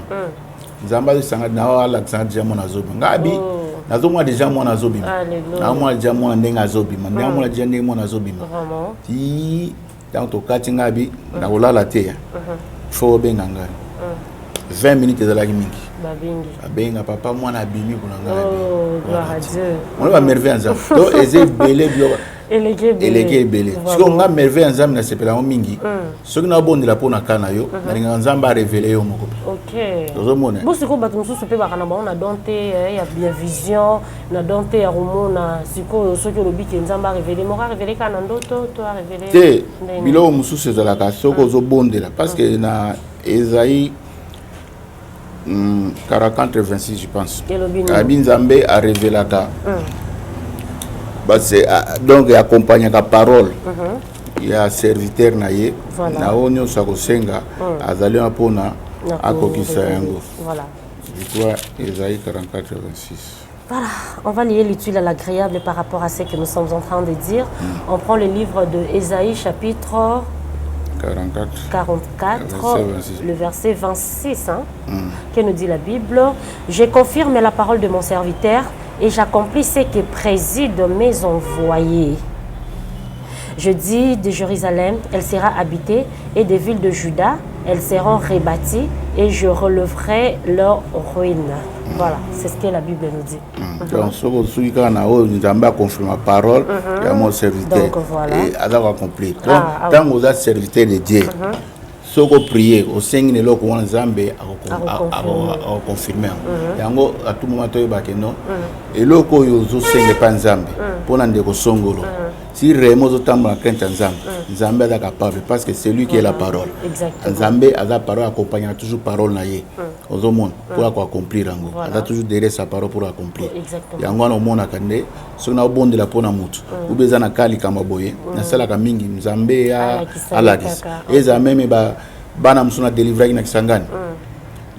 nzamba sanga na wala tsanja mon azo ngabi nazo mwa déjà mon azo bima na mwa déjà mon ndenga azo bima ndenga mwa déjà ndenga mon azo bima ti tant to kati ngabi na olala te fo benganga 20 minutes de la mingi babenga papa mwana abimi kuna ngabi gloire à Dieu on va merveille ensemble donc eze belé bio eleke belé parce qu'on a merveille ensemble na sepela mingi ce qui na bondela pona kana yo na linga nzamba révéler yo moko OK tozomona bosiko bato mususu pe bakana ba on a donté ya bien vision na donté ya romona siko soki lobi ke nzamba révéler moko révéler kana ndoto to révéler te bilo mususu ezala ka soko zo bondela parce que na Esaïe 40-26 je pense Abi Nzambe a révélé ka c'est donc il accompagne la parole il y a serviteur na ye na onyo sa kosenga azali apona akokisa yango voilà je crois Esaïe 44-26. Voilà, on va lier l'utile à l'agréable par rapport à ce que nous sommes en train de dire. On prend le livre de Esaïe chapitre 44, le verset 26, que nous dit la Bible. Je confirme la parole de mon serviteur et j'accomplis ce que président mes envoyés. Je dis de Jérusalem, elle sera habitée, et des villes de Juda, elles seront rebâties, et je relèverai leurs ruines. Voilà, c'est ce que la Bible nous dit. Donc, ce que nous avons confirmé la parole, il y a mon serviteur. Donc, voilà. Et elle a accompli. Donc, tant que vous êtes serviteur de Dieu, ce que vous priez, au sein de l'eau, vous avez confirmé. Yango à tout moment, tu as dit non. Et l'eau, vous avez pas Nzambe. Pour n'en dire songolo. Si réellement vous avez la crainte Nzambe, Nzambe est capable parce que c'est lui qui est la parole. Nzambe a la parole accompagnée toujours parole naïe. Aux hommes pour accomplir yango. Elle a toujours derrière sa parole pour accomplir. Yango au monde a kande, ce qu'on a bon de la pona mutu. Ou besoin na kali kama boye. Na sala kamingi Nzambe a la dis. Et Nzambe me bana msuna délivrer na kisangani.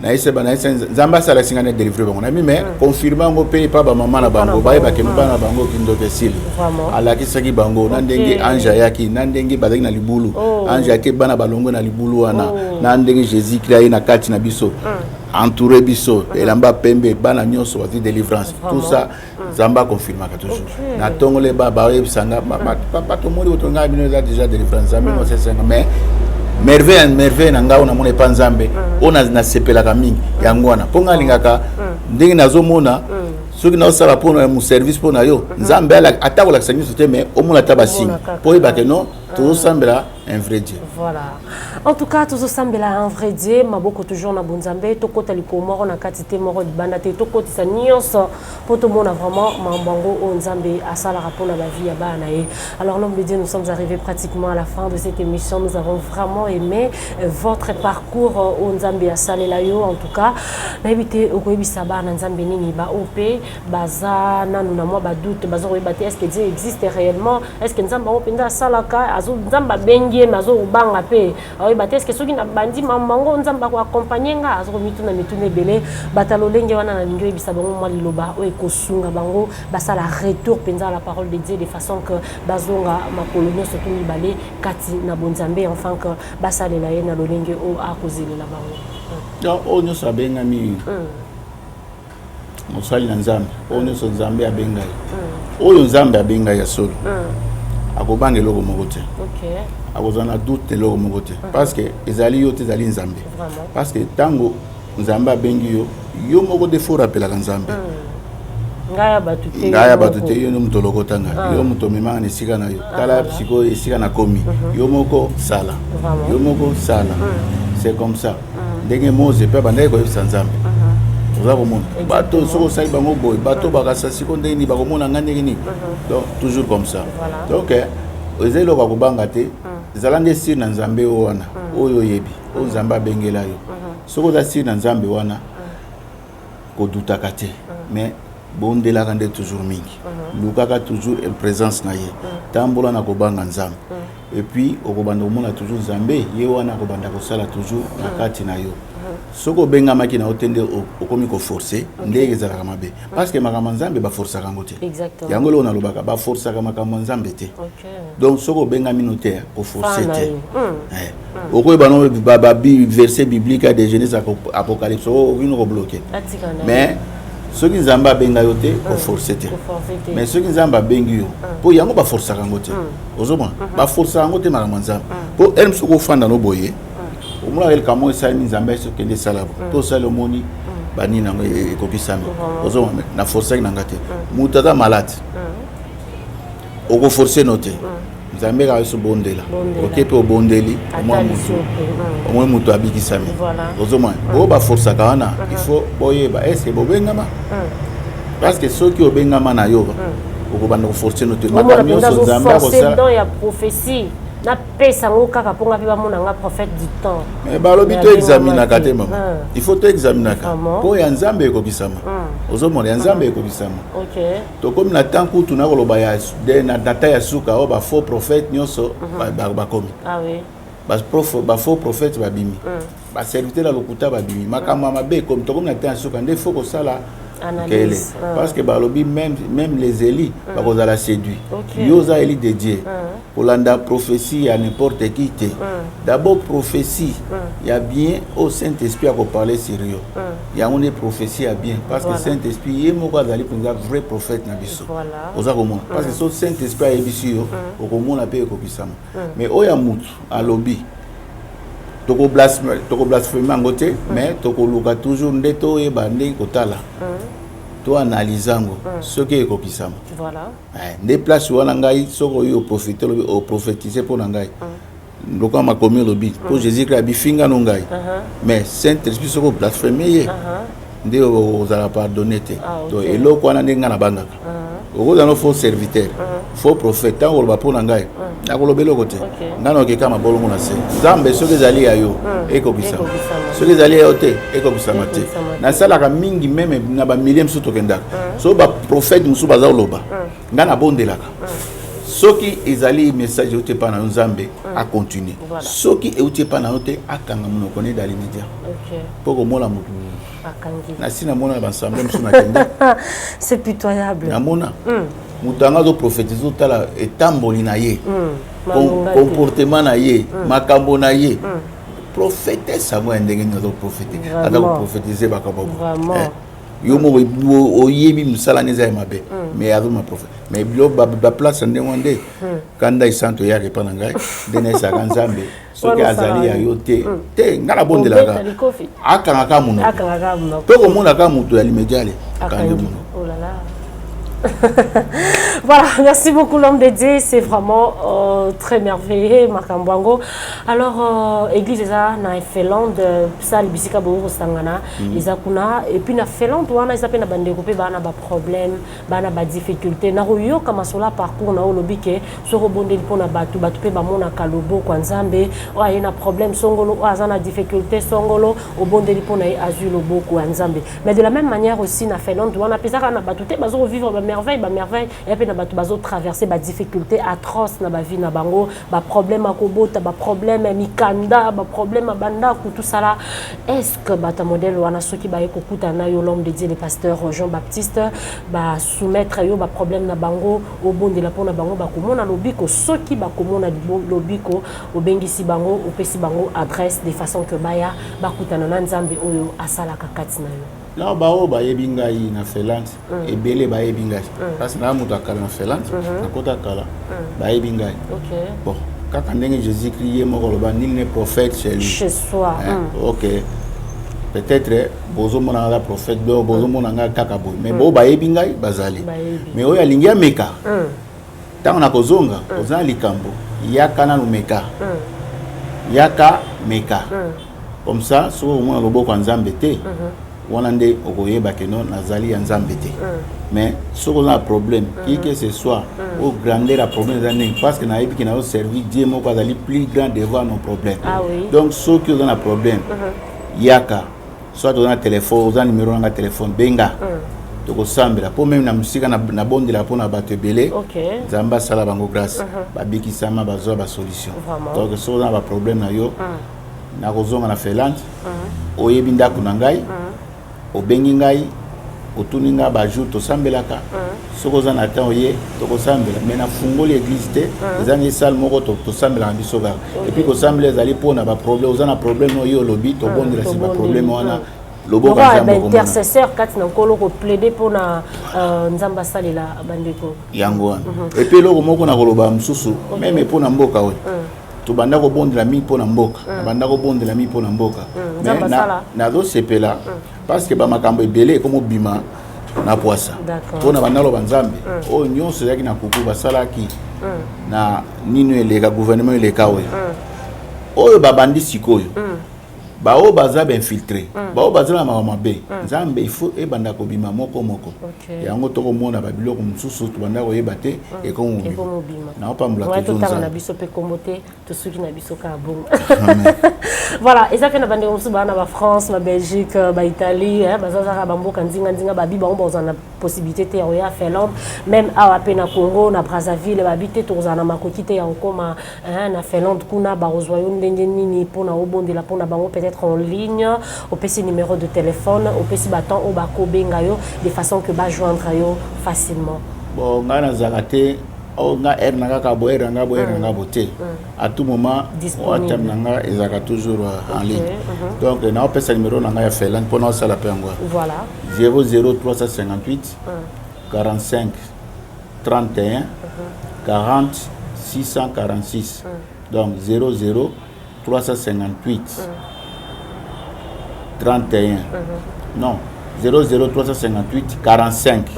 Na ese bana ese Nzamba sala singane délivrer bango na mais confirmer ngo pe pa ba mama na bango ba ba ke bana bango kindo kesili ala kisaki bango na ndenge anja yaki na ndenge bazaki na libulu anja yake bana balongo na libulu wana na ndenge Jésus Christ na kati na biso entouré biso elamba pembe bana nyonso wazi délivrance tout ça Nzamba confirmer ka toujours na tongole ba ba ebisanga papa to moli otonga bino déjà délivrance Nzambe no c'est mais merveille na ngao na mona pa Nzambe ona na sepela ka mingi yango wana ponga lingaka ndenge nazomona soki na osala pona mu service pona yo Nzambe atako la sangi sote mais omona tabasing po ebake non tout sambela un vrai Dieu. Voilà. En tout cas, tout semble un vrai Dieu. Maboko toujours na bonzambe. Toko taliko moro na katite moro di bandate. Toko tisa nyonso. Poto mona vraiment mambango o nzambe asala rapona la vie ya bana e. Alors l'homme de Dieu, nous sommes arrivés pratiquement à la fin de cette émission. Nous avons vraiment aimé votre parcours au nzambe asale la yo. En tout cas, na ebite okoyebisa bana nzambe nini ba OP baza nanu na moi ba doute bazo rebate est-ce que Dieu existe réellement? Est-ce que nzamba openda salaka azo nzamba bengi mazo ubanga pe oyeba est-ce que soki na bandi mamango nzamba ko accompagner nga azo mituna mitune belé batalolenge wana na ngwe bisa bango mwa liloba o ekosunga bango basala retour penza la parole de Dieu de façon que bazonga makolonio surtout mibale kati na bonzambe enfin que basalela ye na lolenge o akozelela bango donc on so benga mi mosali na nzambe on so nzambe abenga oyo nzambe abenga ya solo akobanga eloko moko te OK akozana doute eloko moko te parce que ezali yo te ezali nzambe parce que tango nzambe abengi yo yo moko de fo rappela ka nzambe ngaya batute yo no muto lokotanga yo muto memanga na esika na yo tala psiko esika na komi yo moko sala c'est comme ça ndenge Moze pe bandai ko yebisa nzambe oza komona bato soko sali bango boy bato bakasa siko ndeni bakomona ngandenge ni donc toujours comme ça donc ezelo ba kobanga te ezala nde sir na nzambe wana oyo yebi o nzamba bengela yo soko za si na nzambe wana ko dutaka te mais bondelaka nde toujours mingi lukaka toujours en présence na ye tambola na kobanga nzambe et puis okobanda komona toujours nzambe ye wana kobanda kosala toujours na kati na yo soko bengamaki na otende okomi ko forcer ndenge ezalaka mabe parce que makambo nzambe ba forçaka ngo te yango lo na lobaka ba forçaka makambo nzambe te donc soko bengami no te ko forcer te okoyeba no ba verset biblique de Genèse Apocalypse o vino ko bloquer mais soki nzamba benga yo te ko forcer te mais soki nzamba bengi yo po yango ba forçaka ngo te ozoma ba forçaka ngo te makambo nzambe po elm soko fanda no boye omula el kamo esali nzambe so kende salabo to sala moni bani na ekopisa mi ozo na forcer na ngate mutata malade oko forcer note nzambe ka so bondela okepe obondeli omwe mutu abikisami ozo mwa o ba forcer ka wana il faut boyeba est-ce bobengama parce que soki obengama na yo oko banda ko forcer note makamyo so nzambe ko sala dans ya prophétie na pesa ngo kaka ponga pe bamona nga prophète du temps mais balobi to examiner ka te mama il faut to examiner ka po ya nzambe ko bisama ozo mona ya nzambe ko bisama OK to comme na tanku tuna ko loba ya de na data ya suka o ba faux prophète nyoso ba komi ah oui ba faux prophète ba bimi ba serviteur la lokuta ba bimi makama mabe comme to comme na tan suka nde faut ko sala analyse parce que balobi même les élis ba ko la séduit yoza éli de Dieu pour landa prophétie à n'importe qui te d'abord prophétie il y a bien au Saint-Esprit à parler sérieux il y a une prophétie à bien parce que Saint-Esprit il moko azali pour un vrai prophète na biso oza komona parce que so Saint-Esprit a biso yo okomona pe ko bisama mais oya mutu alobi toko blasphème ngote mais toko luka toujours ndeto e bande kotala to analysango ce qui est kokisama voilà des places wana ngai soko yo profiter o prophétiser pour ngai ndoko makomi lobi pour Jésus Christ bifinga no ngai mais Saint-Esprit soko blasphémer nde ozala pardonner te to eloko wana ndenga na bangaka okozana faux serviteur faux prophète tango loba pour ngai nakolobela kote ngana okeka mabolongo na se nzambe soki ezali ya yo ekobisama soki ezali ya yo te ekobisama te nasalaka mingi meme na bamilie mosusu tokendaka so baprophète mosusu baza koloba nga nabondelaka soki ezali message euti epa na yo nzambe acontinue soki euti epa na yo te akanga monoko ne dali media mpo komona motu nasi namona bansamble mosusu nakende c'est pitoyable namona moto anga azoprophétise otala etamboli na ye comportement na ye makambo na ye prophétesse yango ya ndenge nini azoprophéte aza koprophétise bakambo yo moko oyebi mosala neza ya mabe mais azoma prophète mais bilo baplace ndenge wana nde kanda esanto eyaka epa na ngai nde naesaka nzambe soki azali ya yo te nga nabondelaka akangaka monoko mpe komonaka moto ya limediale akande monoko. Voilà, merci beaucoup l'homme de Dieu, c'est vraiment très merveilleux, Makambwango. Alors, église eza na Finlande, ça le bisika bo sangana, ezakuna et puis na Finlande wana ezape na bande kopé bana ba problème, bana ba difficulté. Na royo kama sola parcours na olobike, so rebonde pona batu pe ba mona kalobo kwa nzambe, o ayena problème songolo, o azana difficulté songolo, o bonde pona azulo boko nzambe. Mais de la même manière aussi na Finlande wana pesaka na batu te bazo vivre merveille et puis na batu bazo traverser ba difficulté atroce na ba vie na bango ba problème akobota ba problème mikanda ba problème banda ku tout ça là est-ce que bata modèle wana soki ba ekokuta na yo l'homme de Dieu le pasteur Jean-Baptiste ba soumettre yo ba problème na bango au bonde la pona bango ba komona lobiko soki ba komona lobiko obengisi bango opesi bango adresse de façon que baya ba kutana na nzambe oyo asala kakati na yo. Là, bah, yebi ngai na Finlande, et belé bah yebi ngai. Parce que là, muta kala na Finlande, na kota kala, bah yebi ngai. Bon, quand on dit Jésus crié, moi koloba, nul n'est prophète chez lui. Chez soi. Ok. Peut-être bozo mona la prophète, bozo mona nga kakaboy. Mais bo bah yebi ngai bazali. Mais oya lingia meka. Tant on a kozonga, ozana likambo, yaka na lumeka. Yaka meka. Comme ça, so mona lobo kwa nzambe te. wanande okoyeba que non nazali ya nzambe te mais ce qu'on a problème qui que ce soit au grandeur à problème parce que nayebi que na servi Dieu moko azali plus grand devant nos problèmes donc ceux qui ont un problème yaka soit dans un téléphone dans numéro na téléphone benga toko sambela po même na musika na bondela po na bato belé nzamba sala bango grâce babiki sama bazwa ba solution donc ceux qui ont un problème na yo na kozonga na Finlande oyebi ndako na ngai obengi ngai otuninga ba jour to sambelaka soko za na temps oye to ko sambela mais na fungoli église te ezangi salle moko to sambela biso ga et puis ko sambela zali pona ba problème ozana problème no yo lobi to bondela si ba problème wana lobo ka nzambo intercesseur kati na kolo ko plaider pona nzamba salela bandeko yango wana et puis loko moko na koloba mususu même pona mboka oyo to banda ko bondela mi pona mboka banda ko bondela mi pona mboka mais na do sepela parce que ba makambo ebele comme bima na poisa pona banda lo banzambe o nyonso yaki na kuku basalaki na nino eleka gouvernement eleka oyo oyo babandi sikoyo bao baza ben filtré bao baza na mabe nzambe il faut ebanda ko bima moko yango to ko mona ba biloko mususu to banda ko yebate e ko mo bima na opambula to zonza na biso pe komote to suki na biso ka bon voilà et ça fait na bande mususu ba na ba France na Belgique ba Italie baza za ba mboka nzinga ba bi ba on na possibilité te ya Finlande même à pe na Congo na Brazzaville ba bité to za na makoki te ya okoma na Finlande kuna ba rozwayo ndenge nini pona obondela pona bango peut-être en ligne au PC numéro de téléphone au PC bâton au bako bengayo de façon que ba joindre yo facilement bon ngana zakate o nga ernanga ka bo ernanga boté à tout moment WhatsApp nanga ezaka toujours en ligne donc na au PC numéro nanga ya Finlande pour na sala pe ngwa voilà 00358 45 31 40 646 donc 00358 31 non 00358 45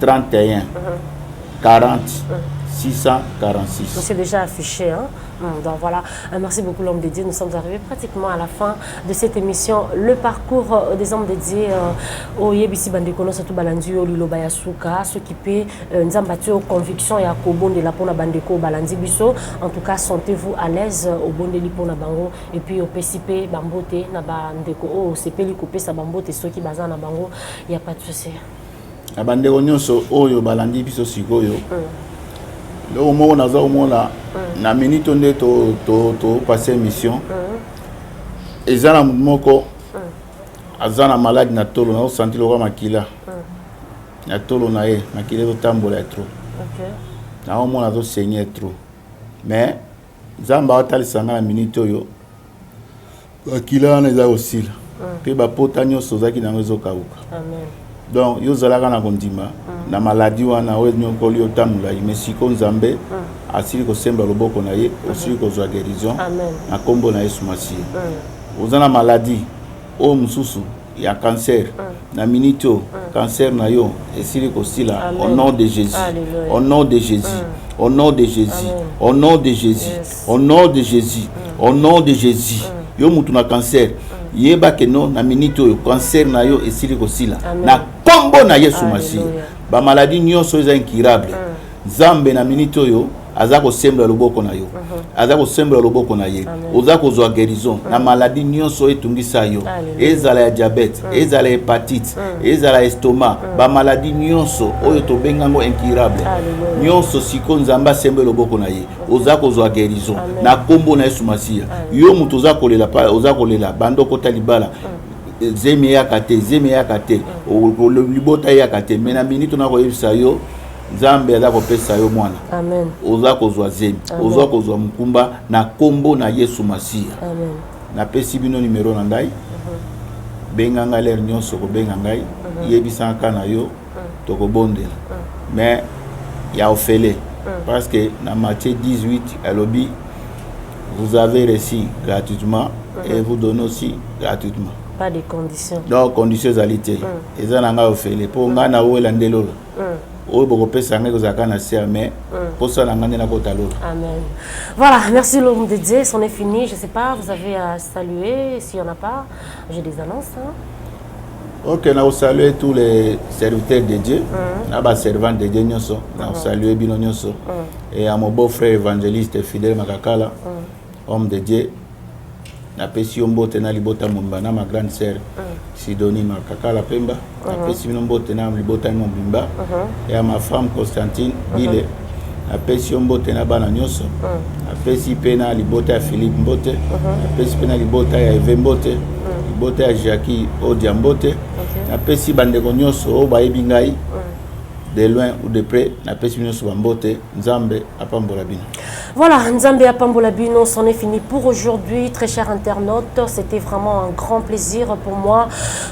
31 40 646. C'est déjà affiché. Hein? Donc voilà, merci beaucoup l'homme de Dieu. Nous sommes arrivés pratiquement à la fin de cette émission. Le parcours des hommes de Dieu. Oyebisi bandeko surtout balandi olilo bayasuka, ceux qui paient nzambati aux convictions et à kobon de la pona bandeko balandi biso. En tout cas, sentez-vous à l'aise au bon de l'ipona bango et puis au PCP bambote na bandeko au CP coupé sa bambote ceux qui bazan na bango, il y a pas de souci. Abandeko nyonso oyo balandi biso sikoyo. Le moment naza omona na minute nde to passer mission ezana moko azana malade na tolo na senti lo makila na tolo na ye makila to tambola trop na omona zo saigner trop mais zamba otalisa na minute oyo makila na za osila pe ba potanyo sozaki na ngezo kauka amen donc yo zalaka na kondima na maladie wana oyo nyokoli otamula mais siko nzambe asili ko sembla loboko na ye osili ko zwa guérison na kombo na Yesu Masihi ozana maladie o mususu ya cancer na minito cancer na yo esili ko sila au nom de Jésus au nom de Jésus au nom de Jésus au nom de Jésus au nom de Jésus au nom de Jésus yo mutu na cancer yeba ke non na minute oyo cancer na yo esili ko sila na kombo na Yesu Masihi ba maladie nyonso eza incurable Nzambe na minute oyo aza ko sembla loboko na yo aza ko sembla loboko na ye oza ko zwa guérison na maladie nyonso etungisa yo ezala ya diabète ezala hépatite ezala estomac ba maladie nyonso oyo to bengango incurable nyonso siko Nzamba sembla loboko na ye oza ko zwa guérison na kombo na Yesu Masihi yo mutu oza kolela pa oza kolela bando kota libala zeme ya kate o libota ya kate mena minute na ko yebisa yo Nzambe aza kopesa yo mwana amen oza kozwa zemi oza kozwa mkumba na kombo na Yesu Masihi amen na pesi bino numéro na ngai benganga ler nyonso ko benga ngai yebisa kana yo to ko bondela mais ya ofele parce que na Matthieu 18 alobi vous avez reçu gratuitement et vous donnez aussi gratuitement pas de conditions donc conditions alité ezana nga ofele po nga na wela ndelo Amen. Voilà, merci l'homme de Dieu, c'en est fini. Je ne sais pas, vous avez à saluer. S'il n'y en a pas, j'ai des annonces. Hein? Ok, nous saluons tous les serviteurs de Dieu, les servants de Dieu, nous saluons Bino Nyoso, et à mon beau-frère évangéliste Fidèle Makakala, homme de Dieu. Napesi mbote na libota mumbana ma grande sœur Sidonie Makakala Pemba. Napesi mbote na libota mumbimba et à ma femme Constantine Bile. Napesi mbote na bana nyoso. Napesi pena libota Philippe Mbote. Napesi pena libota ya Eve Mbote. Libota ya Jackie Odia Mbote. Napesi bandeko nyoso o bayebi ngai. De loin ou de près, na pesi nyoso bambote Nzambe apambola bino. Voilà, Nzambe apambola bino, c'en est fini pour aujourd'hui. Très chers internautes, c'était vraiment un grand plaisir pour moi,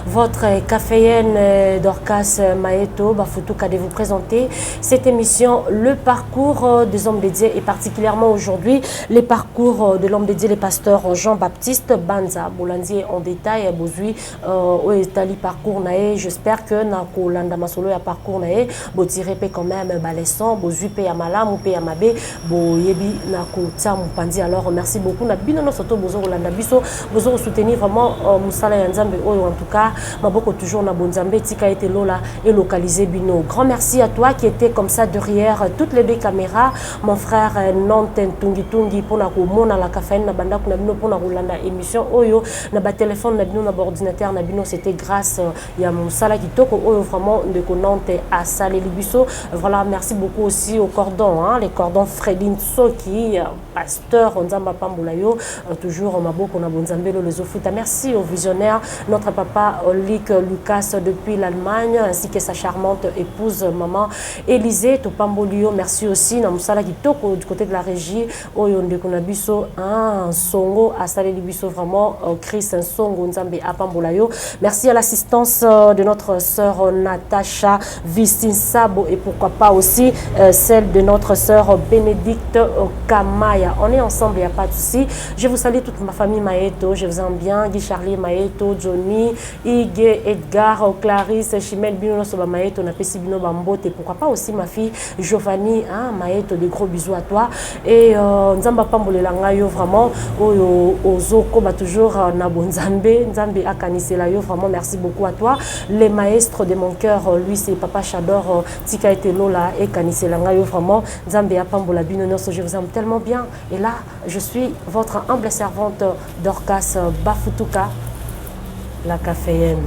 votre caféenne Dorcas Maeto Bafoutuka, de vous présenter cette émission, le parcours des hommes de Dieu, et particulièrement aujourd'hui, le parcours de l'homme de Dieu, le pasteur Jean-Baptiste Banza. Boulandi en détail, Bozui, au Etali parcours nae, j'espère que Nako Landa Masolo ya parcours nae, Botiré quand même Balesson, Bozui pe ya Malam ou pe ya Mabe, Boyebi Nako Tiam Pandi. Alors merci beaucoup. Na bino no soto Bozo Landa Biso, Bozo soutenir vraiment Moussala ya Nzambe Oyo, en tout cas, Maboko toujours na Bonzambe, Tika été Lola et localisé Bino. Grand merci à toi qui était comme ça derrière toutes les deux caméras, mon frère Nanten Tungi Tungi pour na Mona la caféine na banda na bino pour na Rolanda émission Oyo, na ba téléphone na bino na ordinateur na bino, c'était grâce ya Moussala Kitoko Oyo vraiment de Nantes à Salé Libiso. Voilà, merci beaucoup aussi au cordon, hein, les cordons Fredin Soki, pasteur Nzamba Pambulayo, toujours Maboko na Bonzambelo les Ofuta. Merci au visionnaire, notre papa Olic Lucas depuis l'Allemagne, ainsi que sa charmante épouse maman Élisée Topambolio. Merci aussi na Moussala Kitoko du côté de la régie Oyo Ndekonabiso, un songo à Salé Libiso, vraiment Chris Songo Nzambe Apambulayo. Merci à l'assistance de notre sœur Natacha Vistinsabo, et pourquoi pas aussi celle de notre sœur Bénédicte Kamaya. On est ensemble, il n'y a pas de souci. Je vous salue toute ma famille Maeto, je vous aime bien, Guy Charlie Maeto, Johnny, Ige, Edgar, Clarisse, Chimel Bino Soba Maeto, Napesi Bino Bambote, et pourquoi pas aussi ma fille Giovanni, hein, Maeto, des gros bisous à toi. Et Nzamba Pambole Langayo, vraiment, Ozoko, bah toujours Nabonzambe, Nzambe Akanisela yo, vraiment merci beaucoup à toi. Les maîtres de mon cœur, lui c'est Papa Chador, Tika et Lola et Kanisela Ngayo, vraiment, Nzambe Apambola Bino, je vous aime tellement bien. Et là, je suis votre humble servante Dorcas Bafoutuka, la caféenne.